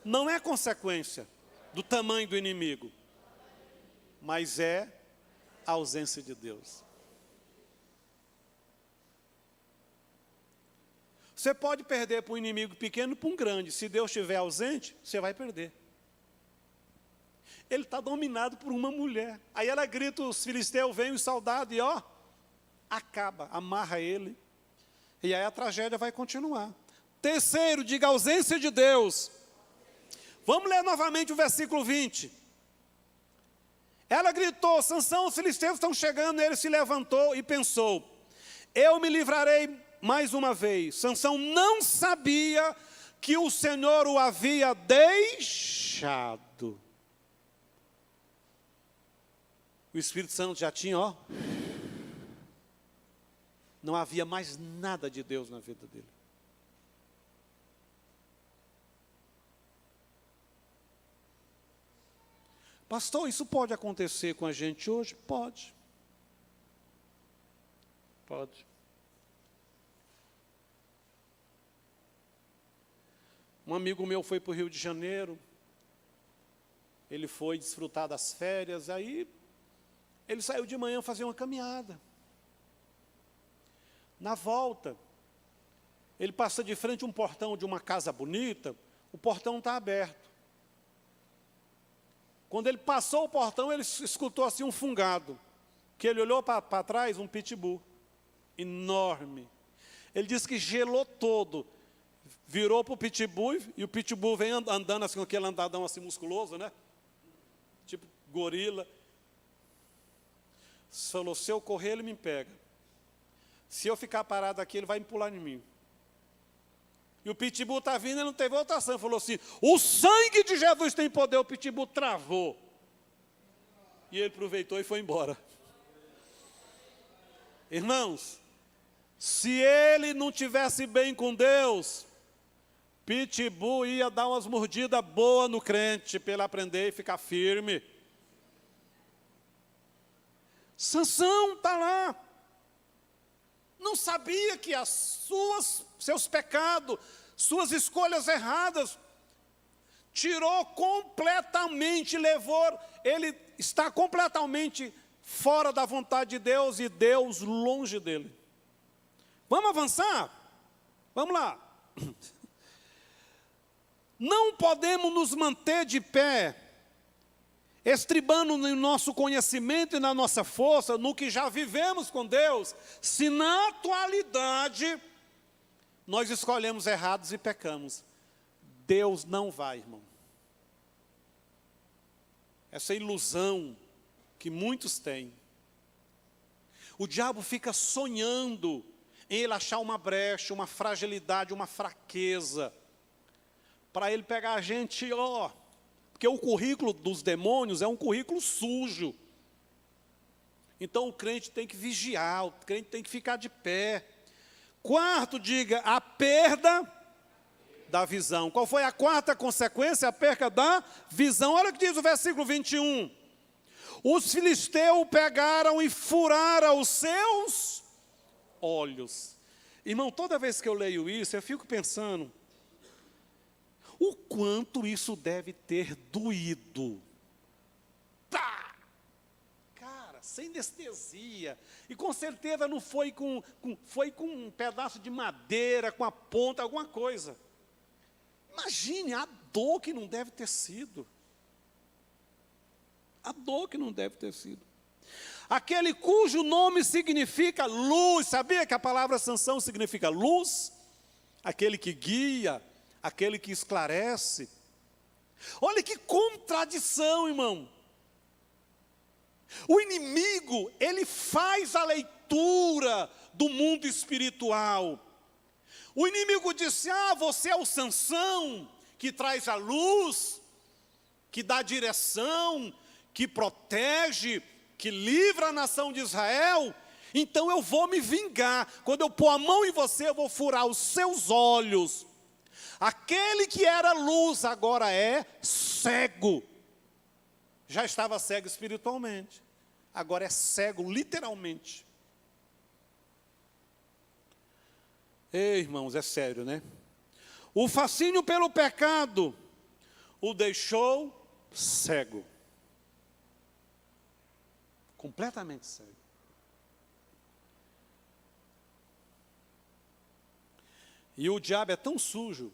não é consequência do tamanho do inimigo, mas é a ausência de Deus. Você pode perder para um inimigo pequeno para um grande. Se Deus estiver ausente, você vai perder. Ele está dominado por uma mulher. Aí ela grita, os filisteus vêm, os soldados, e acaba, amarra ele. E aí a tragédia vai continuar. Terceiro, diga ausência de Deus. Vamos ler novamente o versículo 20. Ela gritou, Sansão, os filisteus estão chegando. Ele se levantou e pensou, eu me livrarei mais uma vez. Sansão não sabia que o Senhor o havia deixado. O Espírito Santo já tinha, não havia mais nada de Deus na vida dele. Pastor, isso pode acontecer com a gente hoje? Pode. Pode. Um amigo meu foi para o Rio de Janeiro, ele foi desfrutar das férias, aí ele saiu de manhã fazer uma caminhada. Na volta, ele passa de frente a um portão de uma casa bonita, o portão está aberto. Quando ele passou o portão, ele escutou assim um fungado, que ele olhou para trás, um pitbull, enorme. Ele disse que gelou todo, virou para o pitbull, e o pitbull vem andando assim, com aquele andadão assim musculoso, né? Tipo gorila. Falou, se eu correr, ele me pega. Se eu ficar parado aqui, ele vai me pular em mim. E o pitbull está vindo, ele não teve outra ação. Ele falou assim, o sangue de Jesus tem poder. O pitbull travou. E ele aproveitou e foi embora. Irmãos, se ele não tivesse bem com Deus, pitbull ia dar umas mordidas boas no crente, para ele aprender e ficar firme. Sansão está lá. Não sabia que seus pecados, suas escolhas erradas, tirou completamente, ele está completamente fora da vontade de Deus e Deus longe dele. Vamos avançar? Vamos lá. Não podemos nos manter de pé, estribando no nosso conhecimento e na nossa força, no que já vivemos com Deus, se na atualidade nós escolhemos errados e pecamos. Deus não vai, irmão. Essa ilusão que muitos têm. O diabo fica sonhando em ele achar uma brecha, uma fragilidade, uma fraqueza, para ele pegar a gente, porque o currículo dos demônios é um currículo sujo. Então o crente tem que vigiar, o crente tem que ficar de pé. Quarto, diga, a perda da visão. Qual foi a quarta consequência? A perda da visão. Olha o que diz o versículo 21. Os filisteus pegaram e furaram os seus olhos. Irmão, toda vez que eu leio isso, eu fico pensando, o quanto isso deve ter doído. Tá! Cara, sem anestesia. E com certeza não foi foi com um pedaço de madeira, com a ponta, alguma coisa. Imagine a dor que não deve ter sido. A dor que não deve ter sido. Aquele cujo nome significa luz. Sabia que a palavra Sansão significa luz? Aquele que guia, aquele que esclarece. Olha que contradição, irmão. O inimigo, ele faz a leitura do mundo espiritual. O inimigo disse, você é o Sansão, que traz a luz, que dá direção, que protege, que livra a nação de Israel. Então eu vou me vingar. Quando eu pôr a mão em você, eu vou furar os seus olhos. Aquele que era luz agora é cego. Já estava cego espiritualmente. Agora é cego literalmente. Ei, irmãos, é sério, né? O fascínio pelo pecado o deixou cego. Completamente cego. E o diabo é tão sujo.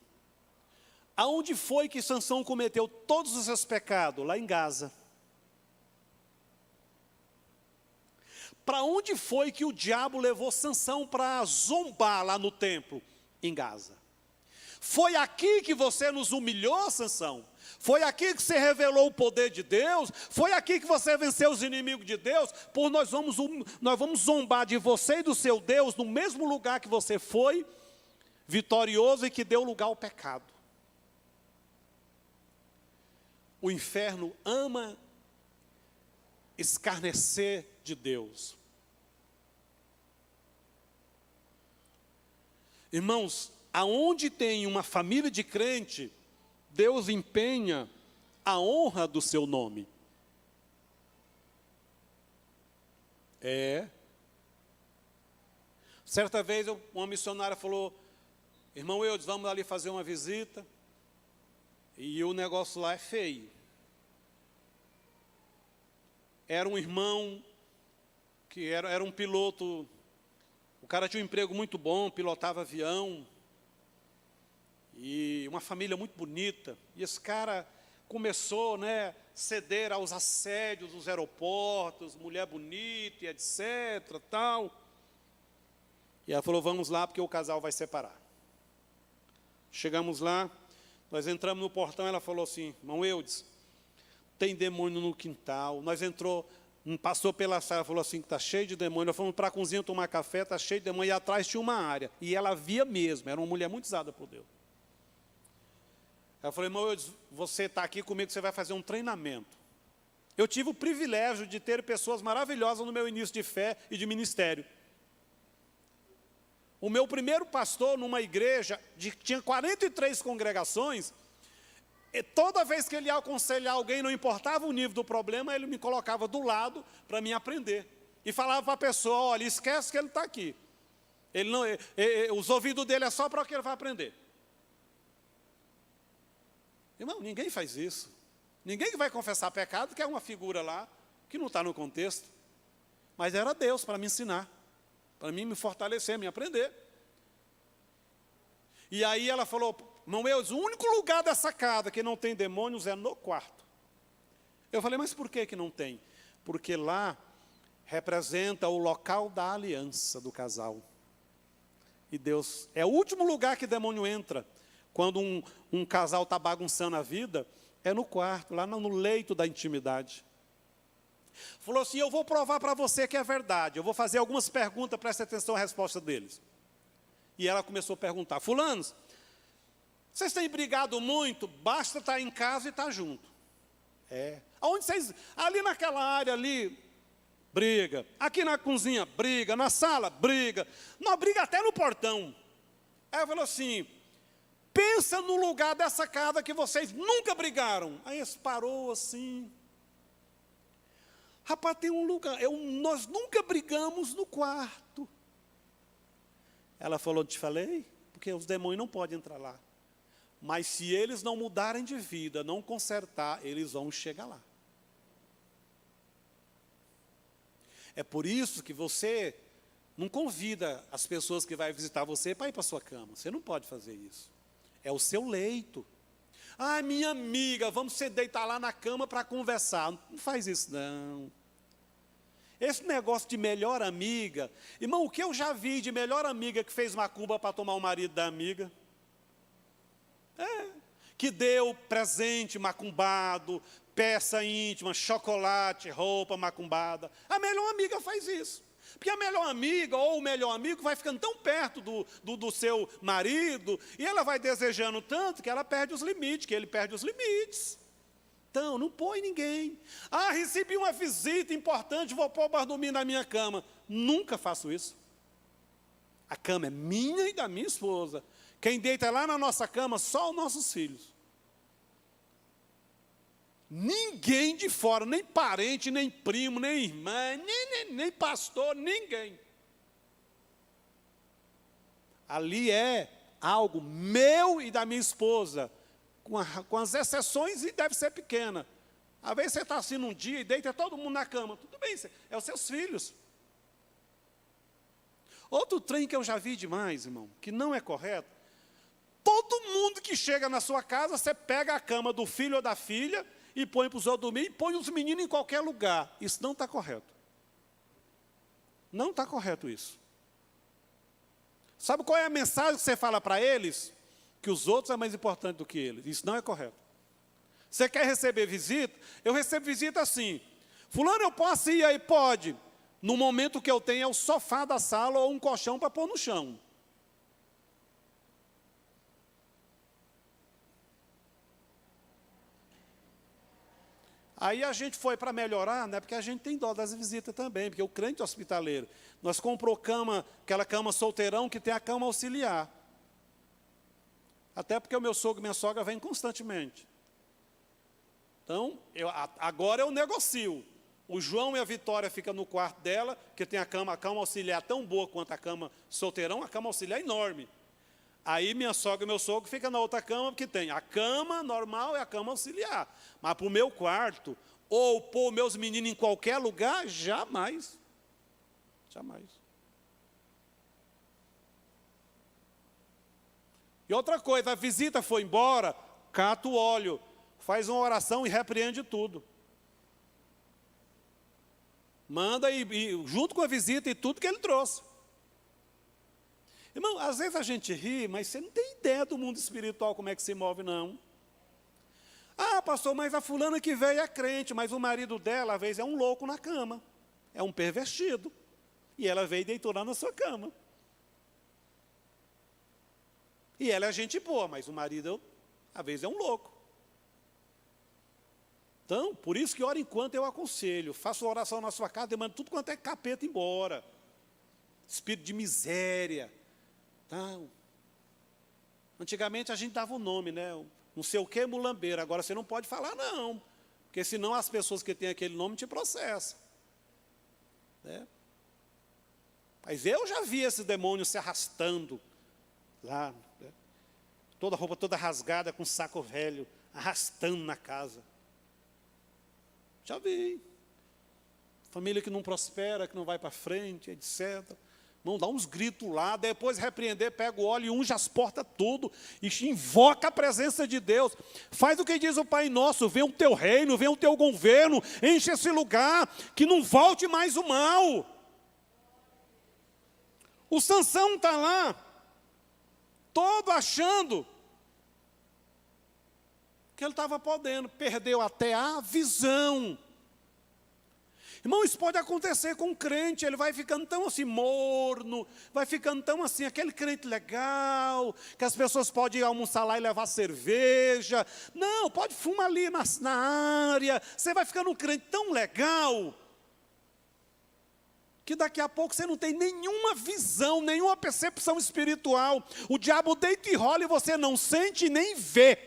Aonde foi que Sansão cometeu todos os seus pecados? Lá em Gaza. Para onde foi que o diabo levou Sansão para zombar lá no templo? Em Gaza. Foi aqui que você nos humilhou, Sansão? Foi aqui que você revelou o poder de Deus? Foi aqui que você venceu os inimigos de Deus? Por nós vamos zombar de você e do seu Deus no mesmo lugar que você foi vitorioso e que deu lugar ao pecado. O inferno ama escarnecer de Deus. Irmãos, aonde tem uma família de crente, Deus empenha a honra do seu nome. Certa vez uma missionária falou: irmão Eudes, vamos ali fazer uma visita, e o negócio lá é feio. Era um irmão que era um piloto, o cara tinha um emprego muito bom, pilotava avião, e uma família muito bonita, e esse cara começou, ceder aos assédios dos aeroportos, mulher bonita, e etc, tal. E ela falou: vamos lá, porque o casal vai separar. Chegamos lá, nós entramos no portão, ela falou assim: irmão Eudes, tem demônio no quintal. Nós passou pela sala, falou assim, que está cheio de demônio. Nós fomos para a cozinha tomar café, está cheio de demônio, e atrás tinha uma área. E ela via mesmo, era uma mulher muito usada por Deus. Ela falou: irmão Eudes, você está aqui comigo, você vai fazer um treinamento. Eu tive o privilégio de ter pessoas maravilhosas no meu início de fé e de ministério. O meu primeiro pastor, numa igreja, tinha 43 congregações, e toda vez que ele ia aconselhar alguém, não importava o nível do problema, ele me colocava do lado para mim aprender. E falava para a pessoa: olha, esquece que ele está aqui. Os ouvidos dele é só para o que ele vai aprender. Irmão, ninguém faz isso. Ninguém que vai confessar pecado quer uma figura lá que não está no contexto. Mas era Deus para me ensinar, para mim me fortalecer, me aprender. E aí ela falou: irmão Eudes, o único lugar dessa casa que não tem demônios é no quarto. Eu falei: mas por que não tem? Porque lá representa o local da aliança do casal. E Deus, é o último lugar que demônio entra. Quando um casal está bagunçando a vida, é no quarto, lá no leito da intimidade. Falou assim: eu vou provar para você que é verdade. Eu vou fazer algumas perguntas, preste atenção à resposta deles. E ela começou a perguntar: fulanos, vocês têm brigado muito? Basta estar em casa e estar junto. Aonde vocês, ali naquela área ali, briga. Aqui na cozinha, briga. Na sala, briga. Não, briga até no portão. Aí ela falou assim: pensa no lugar dessa casa que vocês nunca brigaram. Aí eles parou assim. Rapaz, tem um lugar, nós nunca brigamos no quarto. Ela falou: te falei? Porque os demônios não podem entrar lá. Mas se eles não mudarem de vida, não consertar, eles vão chegar lá. É por isso que você não convida as pessoas que vão visitar você para ir para a sua cama. Você não pode fazer isso. É o seu leito. Ah, minha amiga, vamos se deitar lá na cama para conversar. Não faz isso, não. Esse negócio de melhor amiga, irmão, o que eu já vi de melhor amiga que fez macumba para tomar o marido da amiga? Que deu presente macumbado, peça íntima, chocolate, roupa macumbada. A melhor amiga faz isso. Porque a melhor amiga ou o melhor amigo vai ficando tão perto do seu marido, e ela vai desejando tanto que ela perde os limites, que ele perde os limites. Então, não põe ninguém. Ah, recebi uma visita importante, vou pôr para dormir na minha cama. Nunca faço isso. A cama é minha e da minha esposa. Quem deita lá na nossa cama, só os nossos filhos. Ninguém de fora, nem parente, nem primo, nem irmã, nem pastor, ninguém. Ali é algo meu e da minha esposa, com as exceções, e deve ser pequena. Às vezes você está assim num dia e deita todo mundo na cama. Tudo bem, é os seus filhos. Outro trem que eu já vi demais, irmão, que não é correto. Todo mundo que chega na sua casa, você pega a cama do filho ou da filha e põe para os outros dormir, e põe os meninos em qualquer lugar. Isso não está correto. Não está correto isso. Sabe qual é a mensagem que você fala para eles? que os outros é mais importante do que ele. Isso não é correto. Você quer receber visita? Eu recebo visita assim. Fulano, eu posso ir aí? Pode. No momento que eu tenho é o sofá da sala ou um colchão para pôr no chão. Aí a gente foi para melhorar, né, porque a gente tem dó das visitas também, porque o crente hospitaleiro, nós comprou cama, aquela cama solteirão que tem a cama auxiliar. Até porque o meu sogro e minha sogra vêm constantemente. Então, agora eu negocio. O João e a Vitória ficam no quarto dela, que tem a cama auxiliar tão boa quanto a cama solteirão, a cama auxiliar é enorme. Aí minha sogra e meu sogro ficam na outra cama, porque tem a cama normal e a cama auxiliar. Mas para o meu quarto, ou pôr meus meninos em qualquer lugar, jamais. Jamais. E outra coisa, a visita foi embora, cata o óleo, faz uma oração e repreende tudo. Manda e junto com a visita e tudo que ele trouxe. Irmão, às vezes a gente ri, mas você não tem ideia do mundo espiritual, como é que se move, não. Ah, pastor, mas a fulana que veio é crente, mas o marido dela, às vezes, é um louco na cama. É um pervertido. E ela veio e deitou lá na sua cama. E ela é gente boa, mas o marido, às vezes, é um louco. Então, por isso que, hora enquanto, eu aconselho. Faça uma oração na sua casa, demanda tudo quanto é capeta embora. Espírito de miséria. Então, antigamente a gente dava o nome, né? Não sei o que, mulambeira. Agora você não pode falar, não. Porque senão as pessoas que têm aquele nome te processam. Né? Mas eu já vi esse demônio se arrastando lá. Né? Toda a roupa toda rasgada, com saco velho, arrastando na casa. Já vi. Família que não prospera, que não vai para frente, etc. Não dá uns gritos lá, depois repreender, pega o óleo e unge as portas tudo, e invoca a presença de Deus. Faz o que diz o Pai Nosso, vem o teu reino, vem o teu governo, enche esse lugar, que não volte mais o mal. O Sansão está lá, todo achando que ele estava podendo, perdeu até a visão. Irmão, isso pode acontecer com um crente, ele vai ficando tão assim morno, vai ficando tão assim, aquele crente legal, que as pessoas podem ir almoçar lá e levar cerveja. Não, pode fumar ali na área, você vai ficando um crente tão legal, que daqui a pouco você não tem nenhuma visão, nenhuma percepção espiritual. O diabo deita e rola e você não sente e nem vê.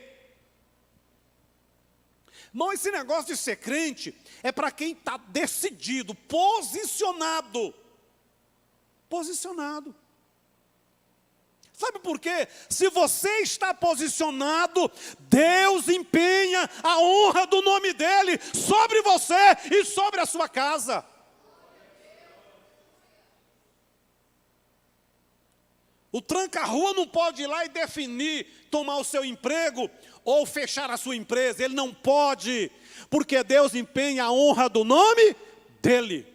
Irmão, esse negócio de ser crente é para quem está decidido, posicionado. Posicionado. Sabe por quê? Se você está posicionado, Deus empenha a honra do nome dEle sobre você e sobre a sua casa. O tranca-rua não pode ir lá e definir, tomar o seu emprego ou fechar a sua empresa. Ele não pode, porque Deus empenha a honra do nome dEle.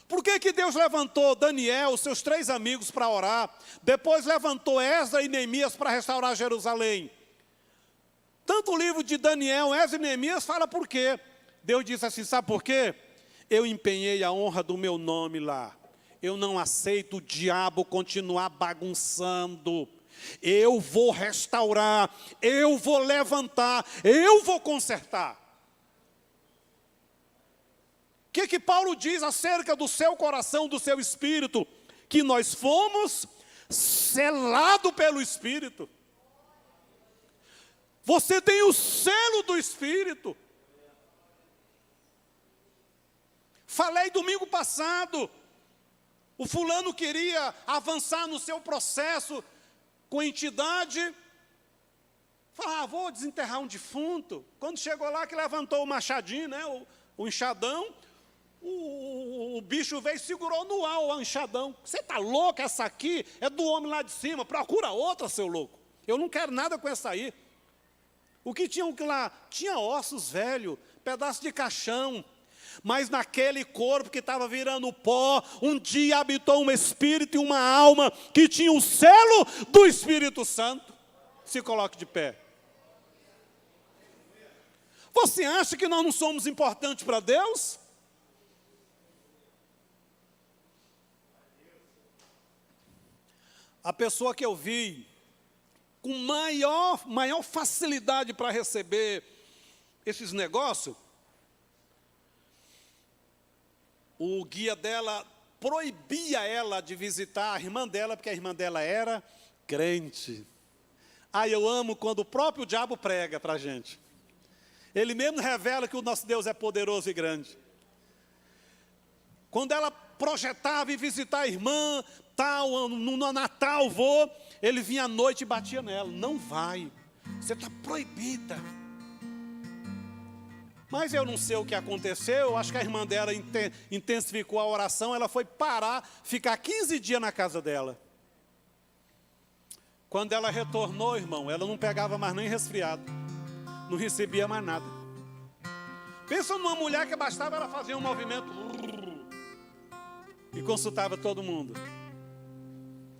Por que Deus levantou Daniel, seus 3 amigos, para orar? Depois levantou Esdras e Neemias para restaurar Jerusalém. Tanto o livro de Daniel, Esdras e Neemias fala por quê. Deus disse assim, sabe por quê? Eu empenhei a honra do meu nome lá. Eu não aceito o diabo continuar bagunçando. Eu vou restaurar, eu vou levantar, eu vou consertar. O que Paulo diz acerca do seu coração, do seu espírito? Que nós fomos selados pelo Espírito. Você tem o selo do Espírito. Falei domingo passado. O fulano queria avançar no seu processo com entidade. Falou, vou desenterrar um defunto. Quando chegou lá que levantou o machadinho, né, o enxadão, o bicho veio e segurou no ar o enxadão. Você está louco? Essa aqui é do homem lá de cima. Procura outra, seu louco. Eu não quero nada com essa aí. O que tinha lá? Tinha ossos velhos, pedaço de caixão. Mas naquele corpo que estava virando pó, um dia habitou um espírito e uma alma que tinha o selo do Espírito Santo. Se coloque de pé. Você acha que nós não somos importantes para Deus? A pessoa que eu vi com maior facilidade para receber esses negócios, o guia dela proibia ela de visitar a irmã dela, porque a irmã dela era crente. Eu amo quando o próprio diabo prega para a gente. Ele mesmo revela que o nosso Deus é poderoso e grande. Quando ela projetava em visitar a irmã, tal, no Natal vou, ele vinha à noite e batia nela. Não vai, você está proibida. Mas eu não sei o que aconteceu, eu acho que a irmã dela intensificou a oração, ela foi parar, ficar 15 dias na casa dela. Quando ela retornou, irmão, ela não pegava mais nem resfriado, não recebia mais nada. Pensa numa mulher que bastava ela fazer um movimento e consultava todo mundo.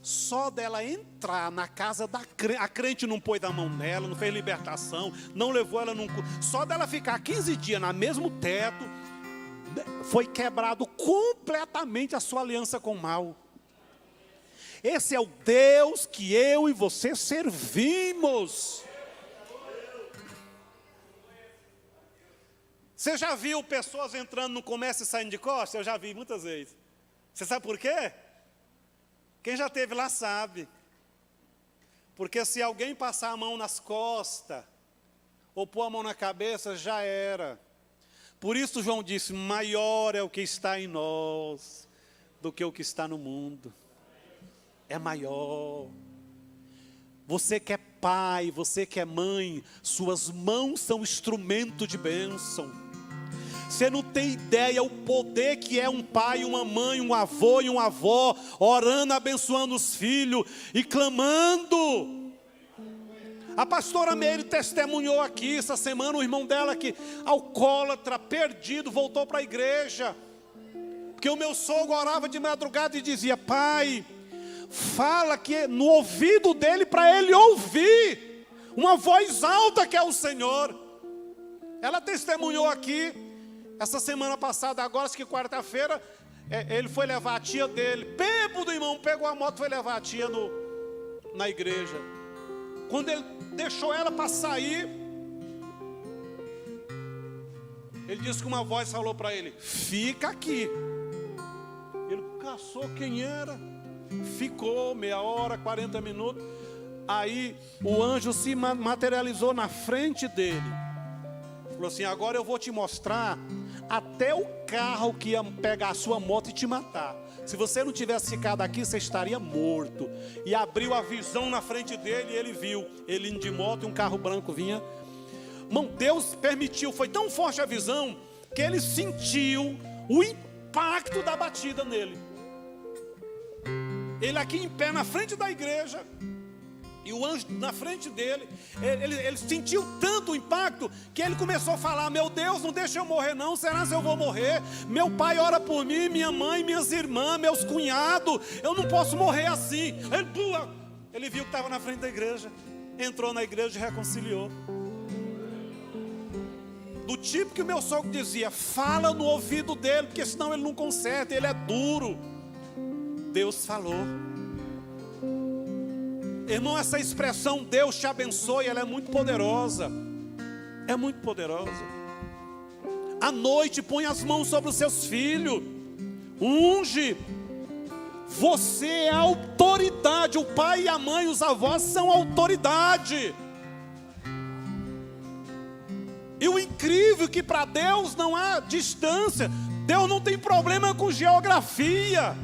Só dela entrar na casa da crente, a crente não pôs a mão nela, não fez libertação, não levou ela num... Só dela ficar 15 dias no mesmo teto, foi quebrado completamente a sua aliança com o mal. Esse é o Deus que eu e você servimos. Você já viu pessoas entrando no comércio e saindo de costas? Eu já vi muitas vezes. Você sabe por quê? Quem já esteve lá sabe. Porque se alguém passar a mão nas costas, ou pôr a mão na cabeça, já era. Por isso João disse, maior é o que está em nós, do que o que está no mundo. É maior. Você que é pai, você que é mãe, suas mãos são instrumento de bênção. Você não tem ideia o poder que é um pai, uma mãe, um avô e uma avó, orando, abençoando os filhos e clamando. A pastora Meire testemunhou aqui, essa semana, o irmão dela que, alcoólatra, perdido, voltou para a igreja. Porque o meu sogro orava de madrugada e dizia, pai, fala que no ouvido dele para ele ouvir, uma voz alta que é o Senhor. Ela testemunhou aqui. Essa semana passada, agora, acho que quarta-feira, ele foi levar a tia dele, bêbado, irmão, pegou a moto e foi levar a tia na igreja. Quando ele deixou ela para sair, ele disse que uma voz falou para ele, fica aqui. Ele caçou quem era, ficou meia hora, 40 minutos, aí o anjo se materializou na frente dele. Falou assim, agora eu vou te mostrar até o carro que ia pegar a sua moto e te matar. Se você não tivesse ficado aqui, você estaria morto. E abriu a visão na frente dele e ele viu, ele indo de moto e um carro branco vinha. Irmão, Deus permitiu, foi tão forte a visão, que ele sentiu o impacto da batida nele. Ele aqui em pé na frente da igreja, e o anjo na frente dele, ele sentiu tanto o impacto, que ele começou a falar, meu Deus, não deixa eu morrer não, será que eu vou morrer? Meu pai ora por mim, minha mãe, minhas irmãs, meus cunhados, eu não posso morrer assim. Ele viu que estava na frente da igreja, entrou na igreja e reconciliou. Do tipo que o meu sogro dizia, fala no ouvido dele, porque senão ele não conserta, ele é duro. Deus falou. Irmão, essa expressão Deus te abençoe, ela é muito poderosa. É muito poderosa. À noite, põe as mãos sobre os seus filhos. Unge. Você é autoridade. O pai e a mãe, os avós são autoridade. E o incrível é que para Deus não há distância. Deus não tem problema com geografia.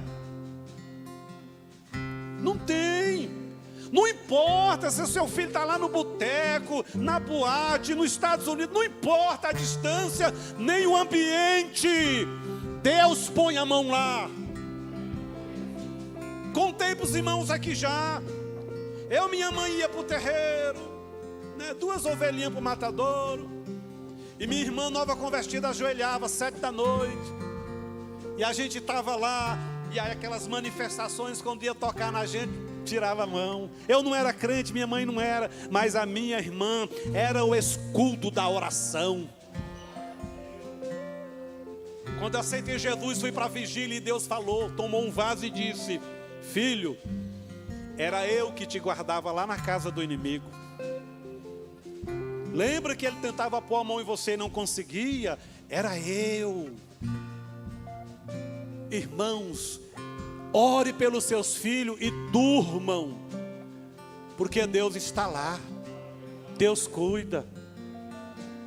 Não tem. Não importa se o seu filho está lá no boteco, na boate, nos Estados Unidos, não importa a distância, nem o ambiente. Deus põe a mão lá. Contei para os irmãos aqui já. Minha mãe ia para o terreiro, né, 2 ovelhinhas para o matadouro. E minha irmã nova convertida ajoelhava 7 da noite. E a gente estava lá. E aí aquelas manifestações, quando ia tocar na gente, tirava a mão. Eu não era crente, minha mãe não era. Mas a minha irmã era o escudo da oração. Quando eu aceitei Jesus, fui para a vigília e Deus falou, tomou um vaso e disse: filho, era eu que te guardava lá na casa do inimigo. Lembra que ele tentava pôr a mão em você e não conseguia? Era eu. Irmãos, ore pelos seus filhos e durmam, porque Deus está lá. Deus cuida.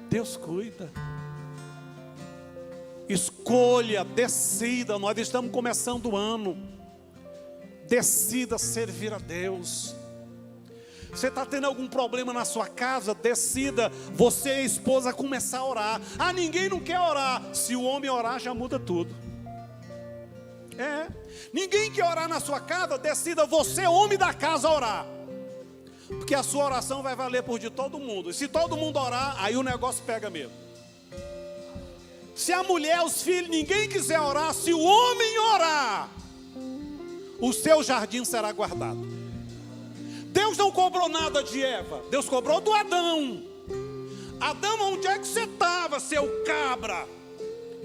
Deus cuida. Escolha, decida. Nós estamos começando o ano. Decida servir a Deus. Você está tendo algum problema na sua casa? Decida, você e a esposa, começar a orar. Ah, ninguém não quer orar. Se o homem orar, já muda tudo. Ninguém quer orar na sua casa. Decida, você, homem da casa, orar. Porque a sua oração vai valer por de todo mundo. E se todo mundo orar, aí o negócio pega mesmo. Se a mulher, os filhos, ninguém quiser orar, se o homem orar, o seu jardim será guardado. Deus não cobrou nada de Eva, Deus cobrou do Adão. Adão, onde é que você estava, seu cabra?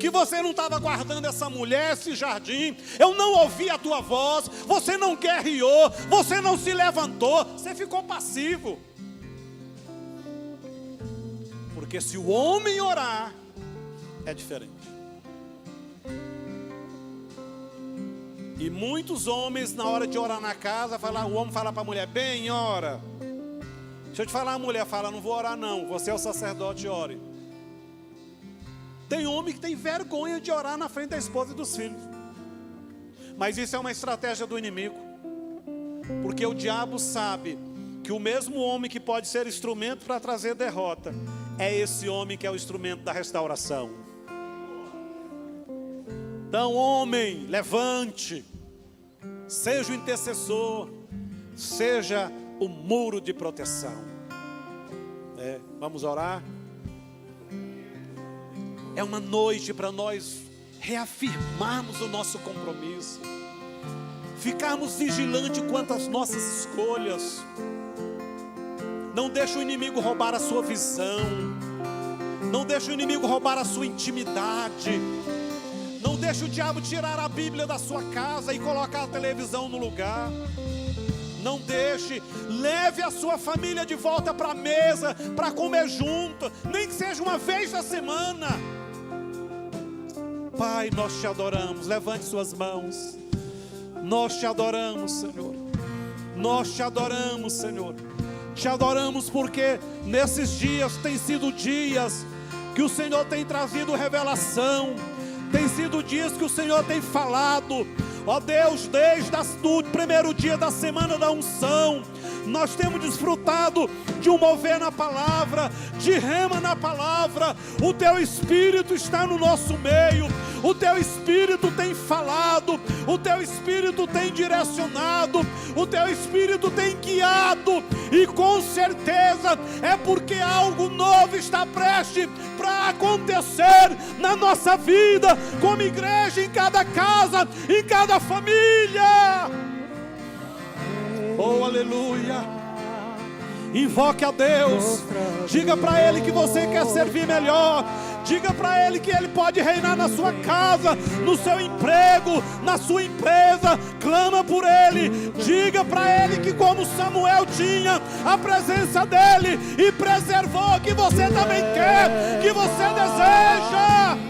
Que você não estava guardando essa mulher, esse jardim. Eu não ouvi a tua voz, você não guerreou, você não se levantou, você ficou passivo. Porque se o homem orar, é diferente. E muitos homens, na hora de orar na casa, o homem fala para a mulher: bem, ora. Deixa eu te falar, a mulher fala: não vou orar não, você é o sacerdote, ore. Tem homem que tem vergonha de orar na frente da esposa e dos filhos. Mas isso é uma estratégia do inimigo. Porque o diabo sabe que o mesmo homem que pode ser instrumento para trazer derrota, é esse homem que é o instrumento da restauração. Então, homem, levante, seja o intercessor, seja o muro de proteção. Vamos orar? É uma noite para nós reafirmarmos o nosso compromisso, ficarmos vigilantes quanto às nossas escolhas. Não deixe o inimigo roubar a sua visão, não deixe o inimigo roubar a sua intimidade. Não deixe o diabo tirar a Bíblia da sua casa e colocar a televisão no lugar. Não deixe. Leve a sua família de volta para a mesa, para comer junto, nem que seja uma vez na semana. Pai, nós te adoramos. Levante suas mãos. Nós te adoramos, Senhor. Nós te adoramos, Senhor. Te adoramos porque nesses dias tem sido dias que o Senhor tem trazido revelação. Tem sido dias que o Senhor tem falado. Ó Deus, desde o primeiro dia da semana da unção, nós temos desfrutado de um mover na palavra, de rema na palavra. O Teu Espírito está no nosso meio. O Teu Espírito tem falado. O Teu Espírito tem direcionado. O Teu Espírito tem guiado. E com certeza é porque algo novo está prestes para acontecer na nossa vida, como igreja, em cada casa, em cada família. Oh, aleluia. Invoque a Deus. Diga para Ele que você quer servir melhor. Diga para Ele que Ele pode reinar na sua casa, no seu emprego, na sua empresa. Clama por Ele. Diga para Ele que, como Samuel tinha a presença dEle e preservou, que você também quer, que você deseja.